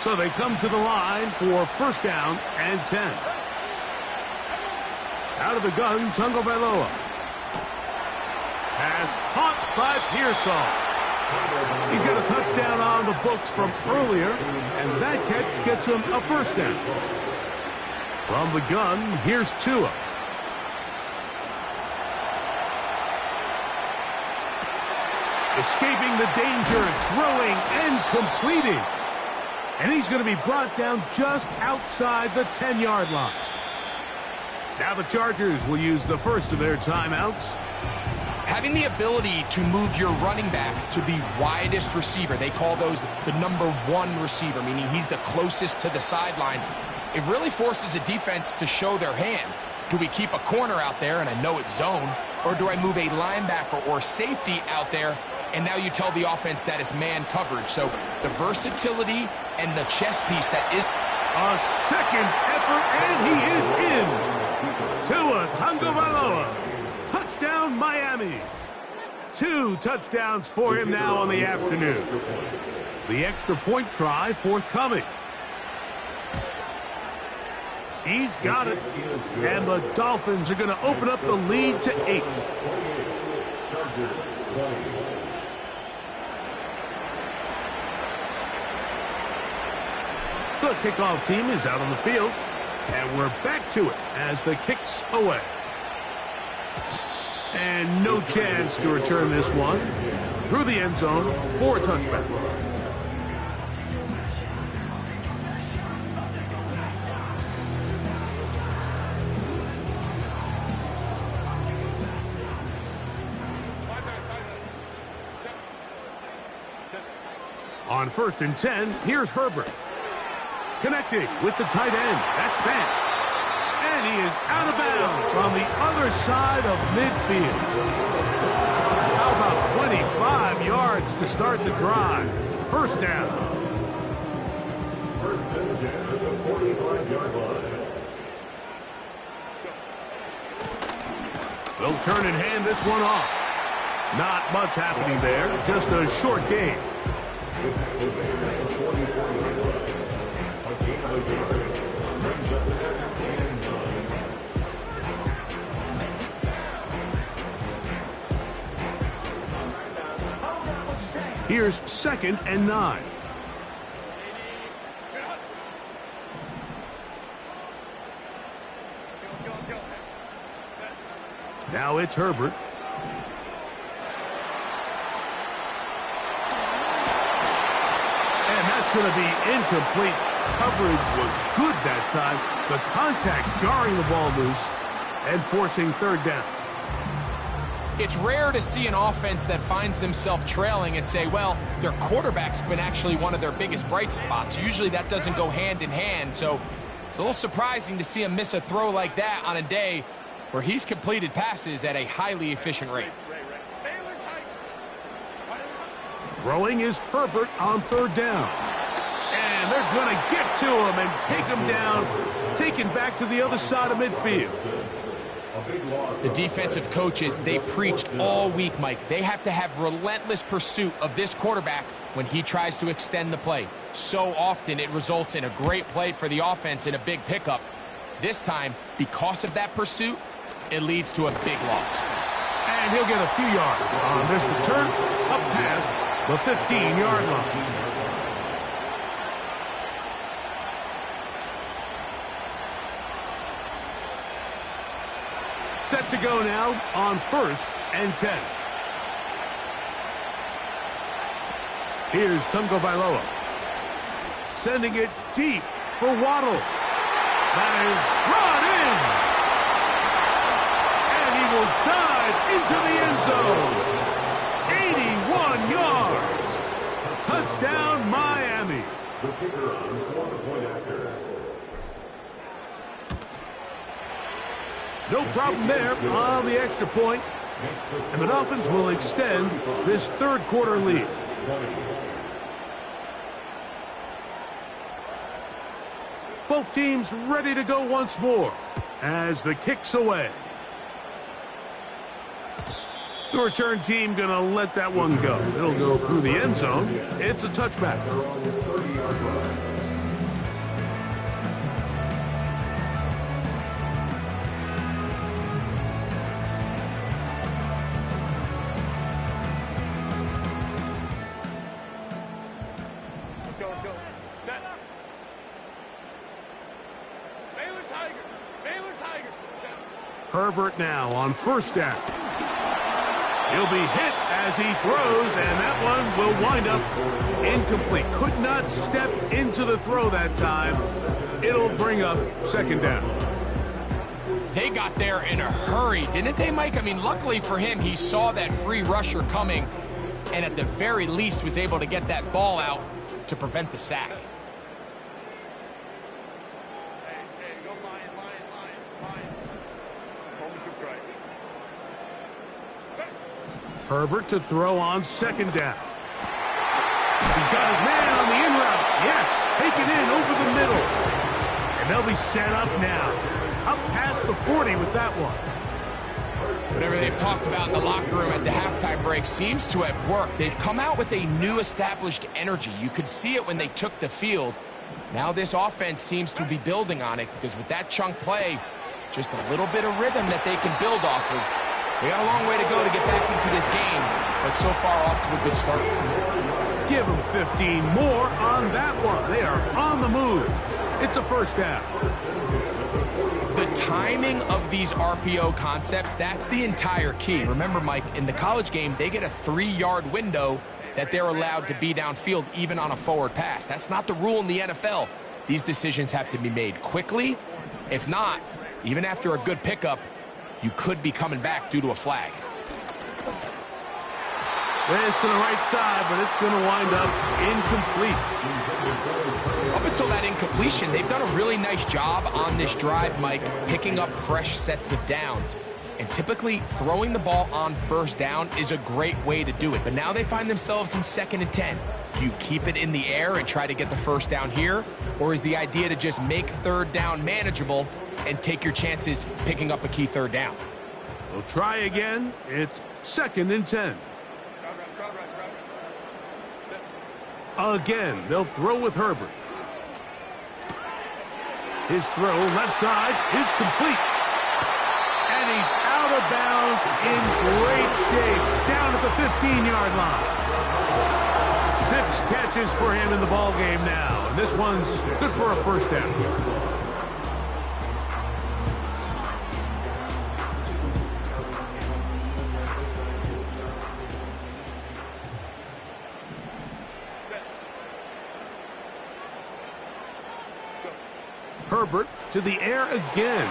So they come to the line for 1st down and 10. Out of the gun, Tagovailoa. Pass caught by Pearsall. He's got a touchdown on the books from earlier, and that catch gets him a 1st down. From the gun, here's Tua. Escaping the danger, throwing and completing. And he's going to be brought down just outside the 10-yard line. Now the Chargers will use the first of their timeouts. Having the ability to move your running back to the widest receiver, they call those the number 1 receiver, meaning he's the closest to the sideline. It really forces a defense to show their hand. Do we keep a corner out there, and I know it's zone, or do I move a linebacker or safety out there, and now you tell the offense that it's man coverage? So the versatility and the chess piece that is a second effort, and he is in. Tua Tagovailoa. Touchdown, Miami. 2 touchdowns for him now on the afternoon. The extra point try forthcoming. He's got it. And the Dolphins are going to open up the lead to 8. The kickoff team is out on the field. And we're back to it as the kick's away. And no chance to return this one. Through the end zone for a touchback. On 1st and 10, here's Herbert. Connecting with the tight end. That's Fant. And he is out of bounds on the other side of midfield. How about 25 yards to start the drive? First down. 1st and 10 at the 45-yard line. They'll turn and hand this one off. Not much happening there. Just a short game. Here's 2nd and 9. Now it's Herbert. And that's going to be incomplete. Coverage was good that time. The contact jarring the ball loose and forcing 3rd down. It's rare to see an offense that finds themselves trailing and say, well, their quarterback's been actually one of their biggest bright spots. Usually that doesn't go hand in hand, so it's a little surprising to see him miss a throw like that on a day where he's completed passes at a highly efficient rate. Throwing is Herbert on 3rd down. And they're going to get to him and take him down, taken back to the other side of midfield. The defensive coaches, they preached all week, Mike. They have to have relentless pursuit of this quarterback when he tries to extend the play. So often it results in a great play for the offense and a big pickup. This time, because of that pursuit, it leads to a big loss. And he'll get a few yards on this return up past the 15-yard line. Set to go now on 1st and 10. Here's Tungo Bailoa. Sending it deep for Waddle. That is brought in. And he will dive into the end zone. 81 yards. Touchdown, Miami. The kicker on the point after. No problem there on the extra point. And the Dolphins will extend this 3rd quarter lead. Both teams ready to go once more as the kick's away. The return team going to let that one go. It'll go through the end zone. It's a touchback. Herbert now on 1st down. He'll be hit as he throws, and that one will wind up incomplete. Could not step into the throw that time. It'll bring up 2nd down. They got there in a hurry, didn't they, Mike? I mean, luckily for him, he saw that free rusher coming and at the very least was able to get that ball out to prevent the sack. Herbert to throw on 2nd down. He's got his man on the in route. Yes, taken in over the middle. And they'll be set up now. Up past the 40 with that one. Whatever they've talked about in the locker room at the halftime break seems to have worked. They've come out with a new established energy. You could see it when they took the field. Now this offense seems to be building on it because with that chunk play, just a little bit of rhythm that they can build off of. They got a long way to go to get back into this game, but so far off to a good start. Give them 15 more on that one. They are on the move. It's a first down. The timing of these RPO concepts, that's the entire key. Remember, Mike, in the college game, they get a 3-yard window that they're allowed to be downfield even on a forward pass. That's not the rule in the NFL. These decisions have to be made quickly. If not, even after a good pickup, you could be coming back due to a flag. This to the right side, but it's going to wind up incomplete. Up until that incompletion, they've done a really nice job on this drive, Mike, picking up fresh sets of downs. And typically, throwing the ball on first down is a great way to do it. But now they find themselves in 2nd and 10. Do you keep it in the air and try to get the first down here? Or is the idea to just make 3rd down manageable and take your chances picking up a key 3rd down? We'll try again. It's 2nd and 10. Again, they'll throw with Herbert. His throw left side is complete. And he's out of bounds in great shape down at the 15-yard line. 6 catches for him in the ballgame now. And this one's good for a first down. Herbert to the air again.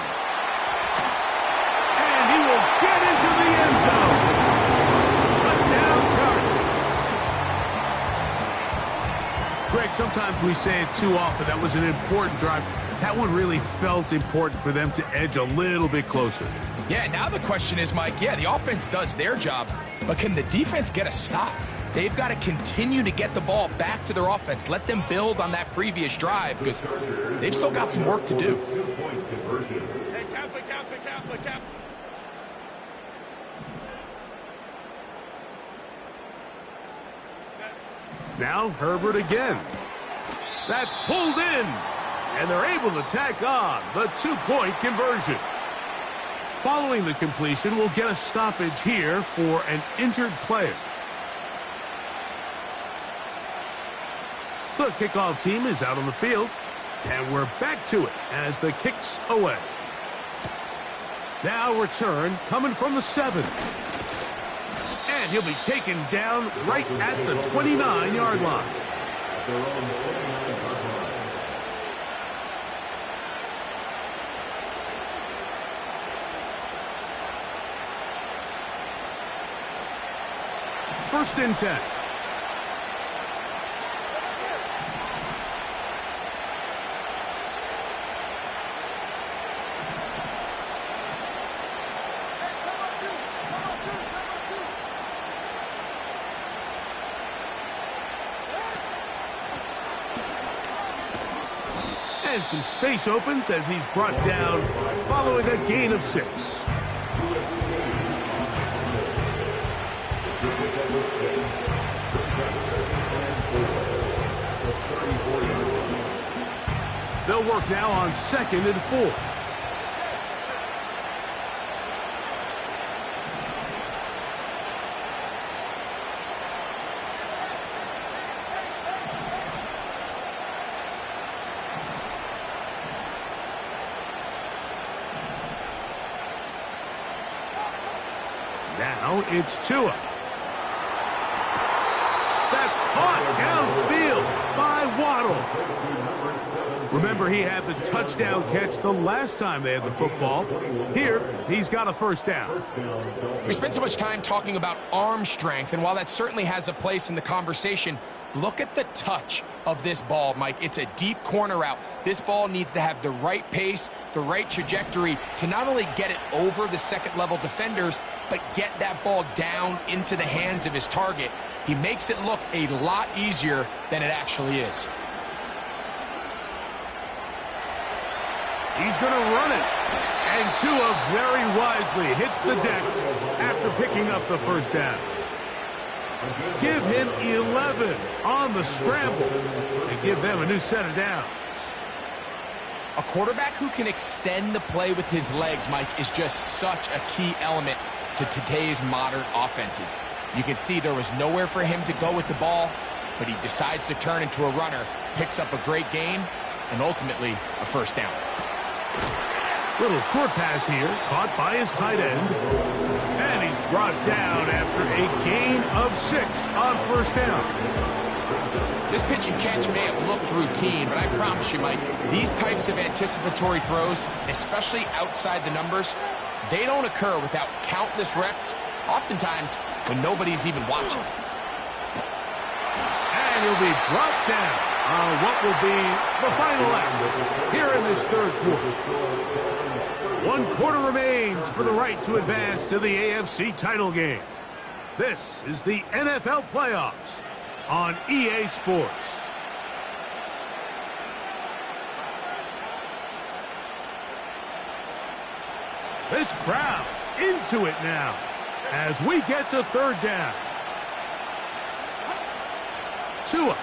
And he will get into the end zone. A down target. Greg, sometimes we say it too often. That was an important drive. That one really felt important for them to edge a little bit closer. Yeah, now the question is, Mike, yeah, the offense does their job, but can the defense get a stop? They've got to continue to get the ball back to their offense. Let them build on that previous drive because they've still got some work to do. Hey, Catholic. Now Herbert again. That's pulled in. And they're able to tack on the 2-point conversion. Following the completion, we'll get a stoppage here for an injured player. The kickoff team is out on the field, and we're back to it as the kick's away. Now return coming from the 7. And he'll be taken down right at the 29-yard line. First and 10. And some space opens as he's brought down following a gain of 6. They'll work now on 2nd and 4. Now it's Tua. That's caught downfield by Waddle. Remember, he had the touchdown catch the last time they had the football. Here, he's got a first down. We spent so much time talking about arm strength, and while that certainly has a place in the conversation, look at the touch of this ball, Mike. It's a deep corner route. This ball needs to have the right pace, the right trajectory to not only get it over the second-level defenders, but get that ball down into the hands of his target. He makes it look a lot easier than it actually is. He's going to run it. And Tua very wisely hits the deck after picking up the first down. Give him 11 on the scramble and give them a new set of downs. A quarterback who can extend the play with his legs, Mike, is just such a key element to today's modern offenses. You can see there was nowhere for him to go with the ball, but he decides to turn into a runner, picks up a great gain, and ultimately a first down. Little short pass here, caught by his tight end. And he's brought down after a gain of 6 on first down. This pitch and catch may have looked routine, but I promise you, Mike, these types of anticipatory throws, especially outside the numbers, they don't occur without countless reps, oftentimes when nobody's even watching. And he'll be brought down on what will be the final act here in this third quarter. 1 quarter remains for the right to advance to the AFC title game. This is the NFL playoffs on EA Sports. This crowd into it now as we get to third down. Tua.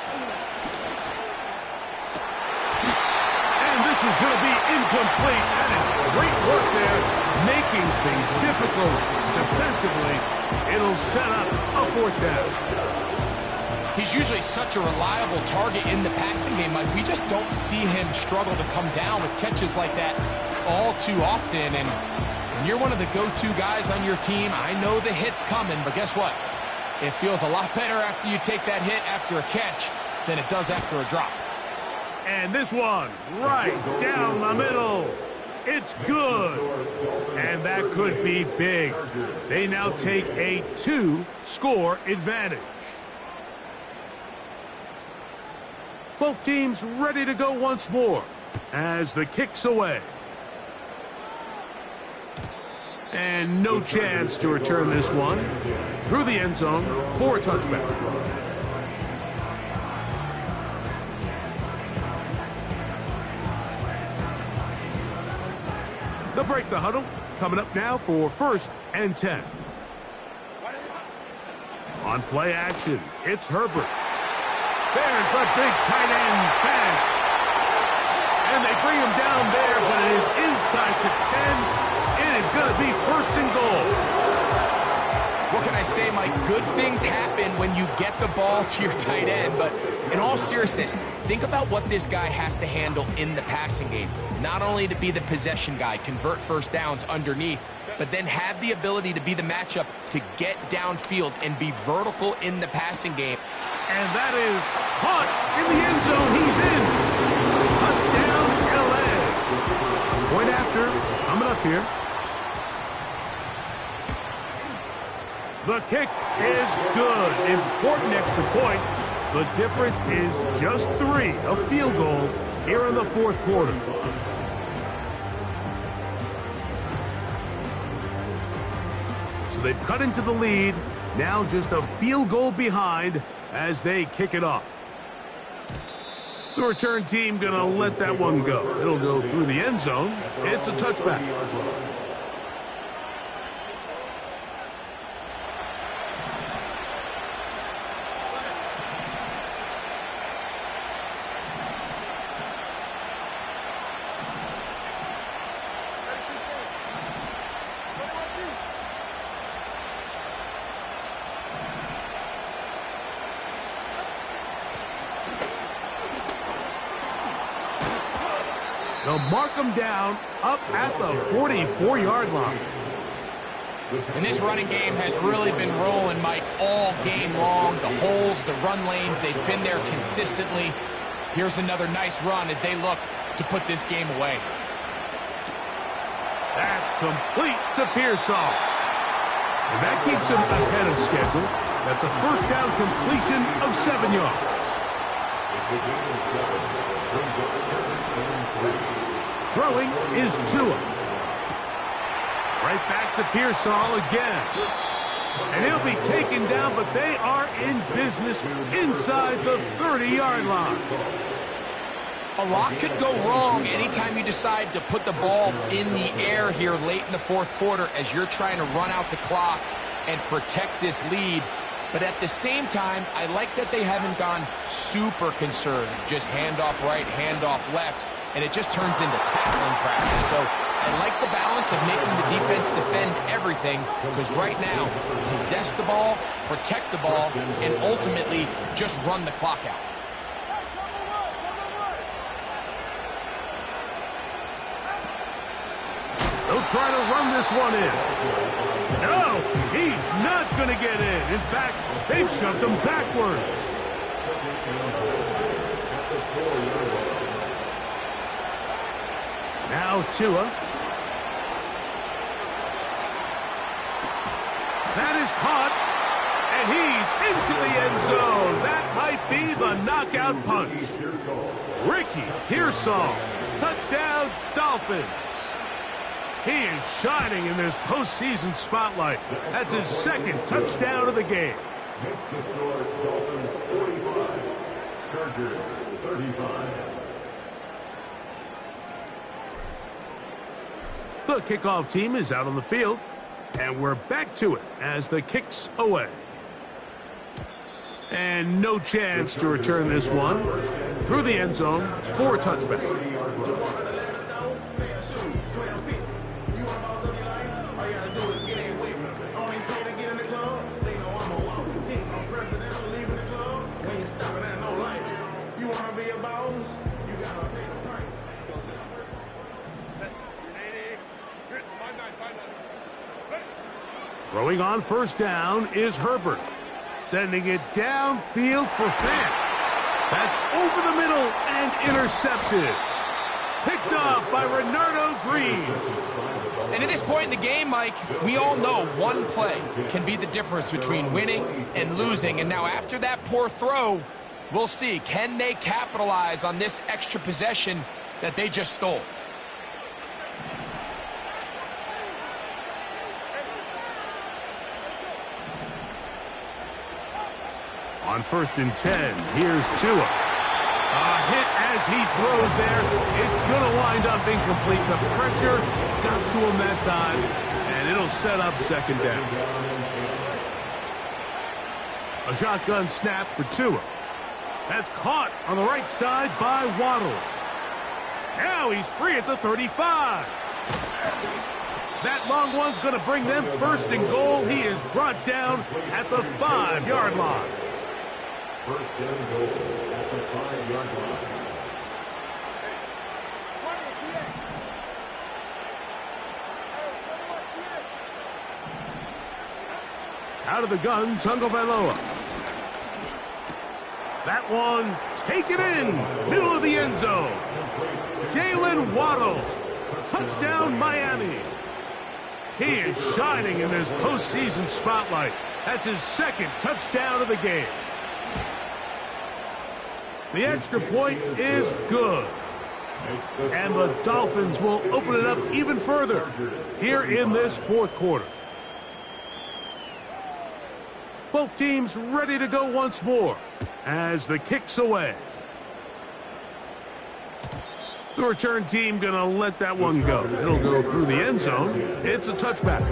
And this is going to be incomplete. That is great work there, making things difficult defensively. It'll set up a fourth down. He's usually such a reliable target in the passing game, Mike. We just don't see him struggle to come down with catches like that all too often. And when you're one of the go-to guys on your team, I know the hit's coming, but guess what? It feels a lot better after you take that hit after a catch than it does after a drop. And this one right down the middle. It's good. And that could be big. They now take a 2-score advantage. Both teams ready to go once more as the kick's away. And no chance to return this one through the end zone for a touchback. They'll break the huddle. Coming up now for 1st and 10. On play action, it's Herbert. There's the big tight end pass. And they bring him down there, but it is inside the 10. It is going to be 1st and goal. What can I say, Mike? Good things happen when you get the ball to your tight end, but in all seriousness, think about what this guy has to handle in the passing game. Not only to be the possession guy, convert first downs underneath, but then have the ability to be the matchup to get downfield and be vertical in the passing game. And that is caught in the end zone. He's in. Touchdown, LA. Point after, coming up here. The kick is good. Important extra point. The difference is just 3, a field goal here in the 4th quarter. So they've cut into the lead. Now just a field goal behind as they kick it off. The return team going to let that one go. It'll go through the end zone. It's a touchback. They'll mark them down up at the 44-yard line. And this running game has really been rolling, Mike, all game long. The holes, the run lanes, they've been there consistently. Here's another nice run as they look to put this game away. That's complete to Pearsall. And that keeps him ahead of schedule. That's a first down completion of 7 yards. Throwing is Tua. Right back to Pearsall again. And he'll be taken down, but they are in business inside the 30-yard line. A lot could go wrong anytime you decide to put the ball in the air here late in the fourth quarter as you're trying to run out the clock and protect this lead. But at the same time, I like that they haven't gone super conservative. Just handoff right, handoff left, and it just turns into tackling practice. So I like the balance of making the defense defend everything, because right now, possess the ball, protect the ball, and ultimately just run the clock out. They'll try to run this one in. No, he's not going to get in. In fact, they've shoved him backwards. Now Tua. That is caught, and he's into the end zone. That might be the knockout punch. Ricky Pearsall, touchdown Dolphins. He is shining in this postseason spotlight. That's his second touchdown of the game. Next to score, Dolphins 45, Chargers 35. The kickoff team is out on the field, and we're back to it as the kick's away. And no chance to return this one through the end zone for a touchback. Throwing on first down is Herbert. Sending it downfield for Fant. That's over the middle and intercepted. Picked off by Renardo Green. And at this point in the game, Mike, we all know one play can be the difference between winning and losing. And now after that poor throw, we'll see. Can they capitalize on this extra possession that they just stole? On 1st and 10, here's Tua. A hit as he throws there. It's going to wind up incomplete. The pressure got to him that time, and it'll set up second down. A shotgun snap for Tua. That's caught on the right side by Waddle. Now he's free at the 35. That long one's going to bring them first and goal. He is brought down at the 5-yard line. First and goal at the 5-yard line. Out of the gun, Tagovailoa. That one, take it in, middle of the end zone. Jalen Waddle, touchdown Miami. He is shining in this postseason spotlight. That's his second touchdown of the game. The extra point is good. And the Dolphins will open it up even further here in this fourth quarter. Both teams ready to go once more as the kick's away. The return team going to let that one go. It'll go through the end zone. It's a touchback.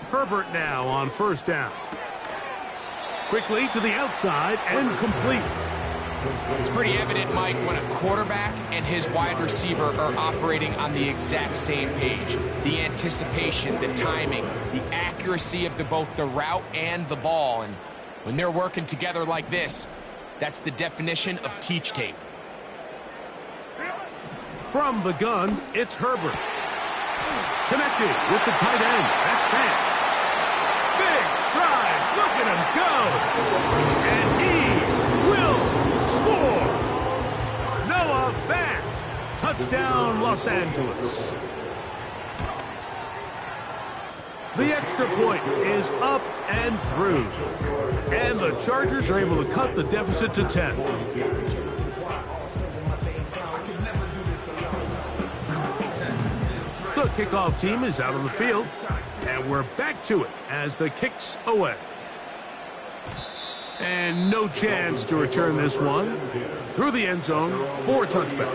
Herbert now on first down. Quickly to the outside and complete. It's pretty evident, Mike, when a quarterback and his wide receiver are operating on the exact same page. The anticipation, the timing, the accuracy of both the route and the ball. And when they're working together like this, that's the definition of teach tape. From the gun, it's Herbert. Connected with the tight end. That's Fant. Big strides. Look at him go. And he will score. Noah Fant. Touchdown, Los Angeles. The extra point is up and through. And the Chargers are able to cut the deficit to 10. The kickoff team is out on the field, and we're back to it as the kick's away. And no chance to return this one through the end zone for a touchback.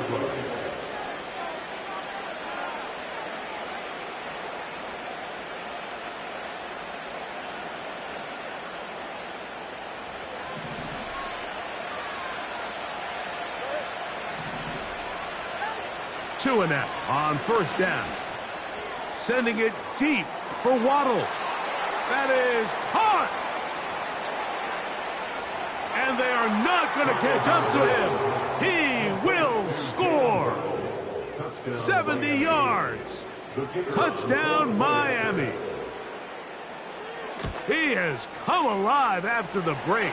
Two and out on first down. Sending it deep for Waddle. That is caught. And they are not going to catch up to him. He will score. 70 yards. Touchdown, Miami. He has come alive after the break.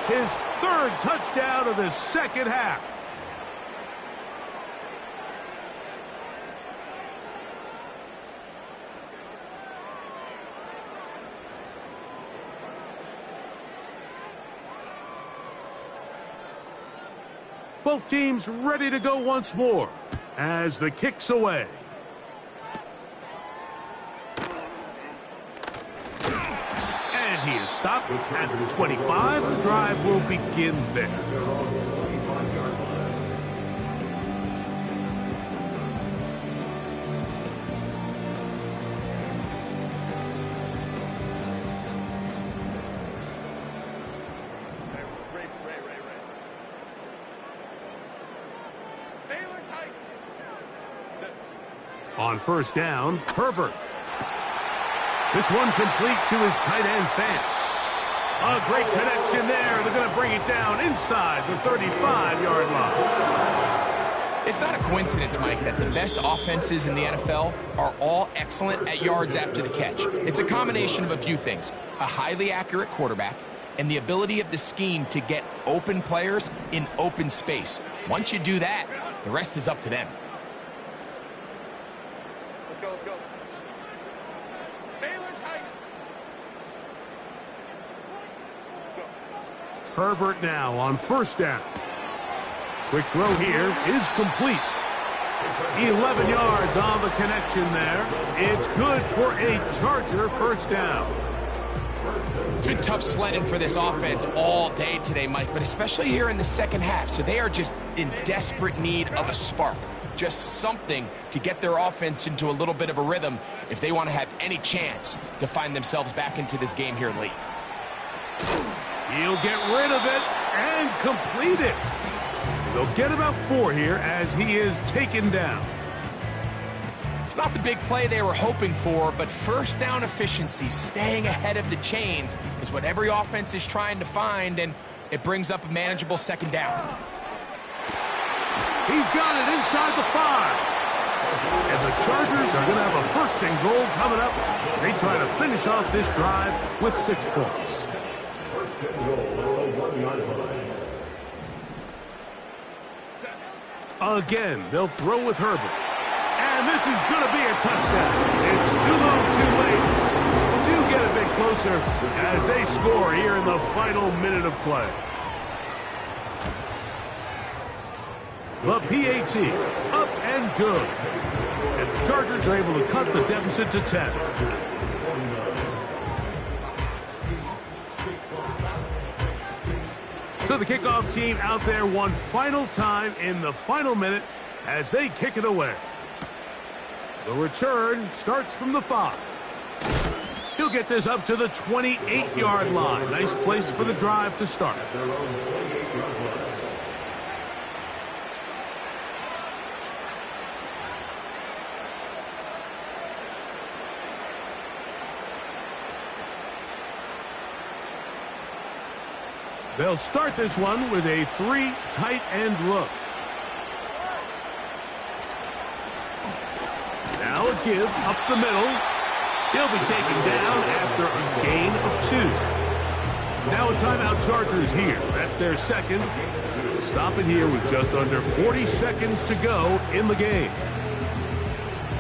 His third touchdown of the second half. Both teams ready to go once more as the kick's away. And he is stopped at the 25. The drive will begin there. On first down, Herbert. This one complete to his tight end, Fant. A great connection there. They're going to bring it down inside the 35-yard line. It's not a coincidence, Mike, that the best offenses in the NFL are all excellent at yards after the catch. It's a combination of a few things. A highly accurate quarterback and the ability of the scheme to get open players in open space. Once you do that, the rest is up to them. Herbert now on first down. Quick throw here is complete. 11 yards on the connection there. It's good for a Charger first down. It's been tough sledding for this offense all day today, Mike, but especially here in the second half. So they are just in desperate need of a spark. Just something to get their offense into a little bit of a rhythm if they want to have any chance to find themselves back into this game here late. He'll get rid of it and complete it. They'll get about 4 here as he is taken down. It's not the big play they were hoping for, but first down efficiency, staying ahead of the chains, is what every offense is trying to find, and it brings up a manageable second down. He's got it inside the 5. And the Chargers are going to have a first and goal coming up. They try to finish off this drive with 6 points. Again, they'll throw with Herbert. And this is going to be a touchdown. It's too low, too late. Do get a bit closer as they score here in the final minute of play. The PAT, up and good. And the Chargers are able to cut the deficit to 10. So the kickoff team out there one final time in the final minute as they kick it away. The return starts from the 5. He'll get this up to the 28-yard line. Nice place for the drive to start. They'll start this one with a 3 tight end look. Now a give up the middle. He'll be taken down after a gain of 2. Now a timeout Chargers here. That's their second. Stop it here with just under 40 seconds to go in the game.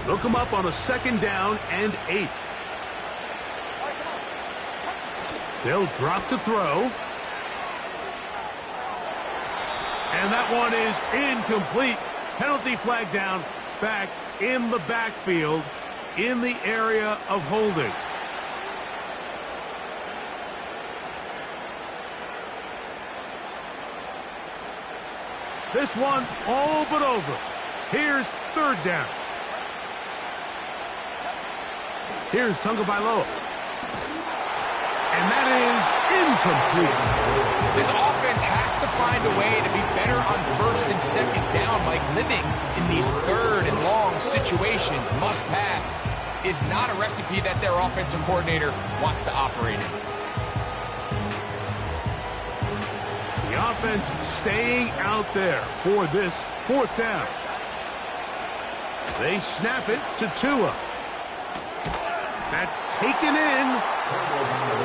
They'll come up on a second down and 8. They'll drop to throw. And that one is incomplete. Penalty flag down, back in the backfield. in the area of holding. This one all but over. Here's third down. Here's Tagovailoa. And that is incomplete. This offense has to find a way to be better on first and second down. Like, living in these third and long situations, must pass, is not a recipe that their offensive coordinator wants to operate in. The offense staying out there for this fourth down. They snap it to Tua. That's taken in.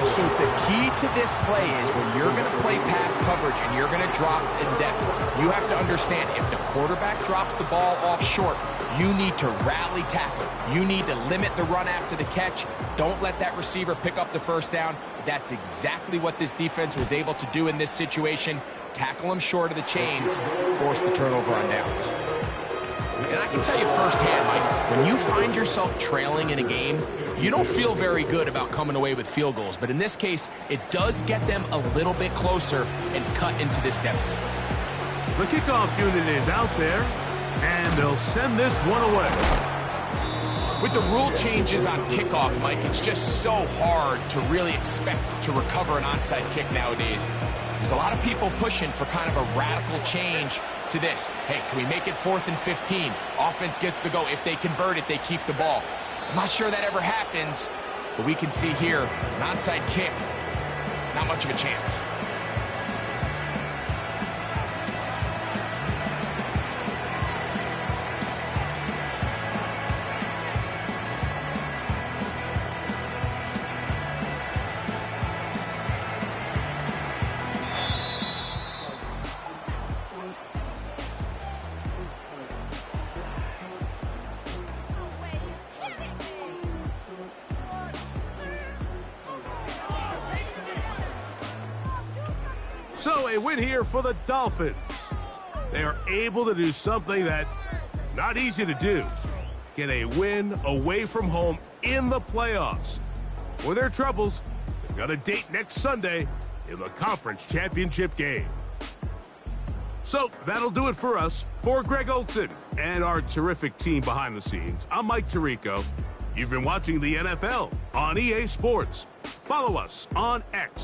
So the key to this play is when you're going to play pass coverage and you're going to drop in depth, you have to understand if the quarterback drops the ball off short, you need to rally tackle. You need to limit the run after the catch. Don't let that receiver pick up the first down. That's exactly what this defense was able to do in this situation. Tackle him short of the chains, force the turnover on downs. And I can tell you firsthand, Mike, when you find yourself trailing in a game, you don't feel very good about coming away with field goals. But in this case, it does get them a little bit closer and cut into this deficit. The kickoff unit is out there, and they'll send this one away. With the rule changes on kickoff, Mike, it's just so hard to really expect to recover an onside kick nowadays. There's a lot of people pushing for kind of a radical change to this. Hey, can we make it 4th and 15? Offense gets to go. If they convert it, they keep the ball. I'm not sure that ever happens, but we can see here, an onside kick, not much of a chance. So a win here for the Dolphins. They are able to do something that's not easy to do. Get a win away from home in the playoffs. For their troubles, they've got a date next Sunday in the conference championship game. So that'll do it for us. For Greg Olson and our terrific team behind the scenes, I'm Mike Tirico. You've been watching the NFL on EA Sports. Follow us on X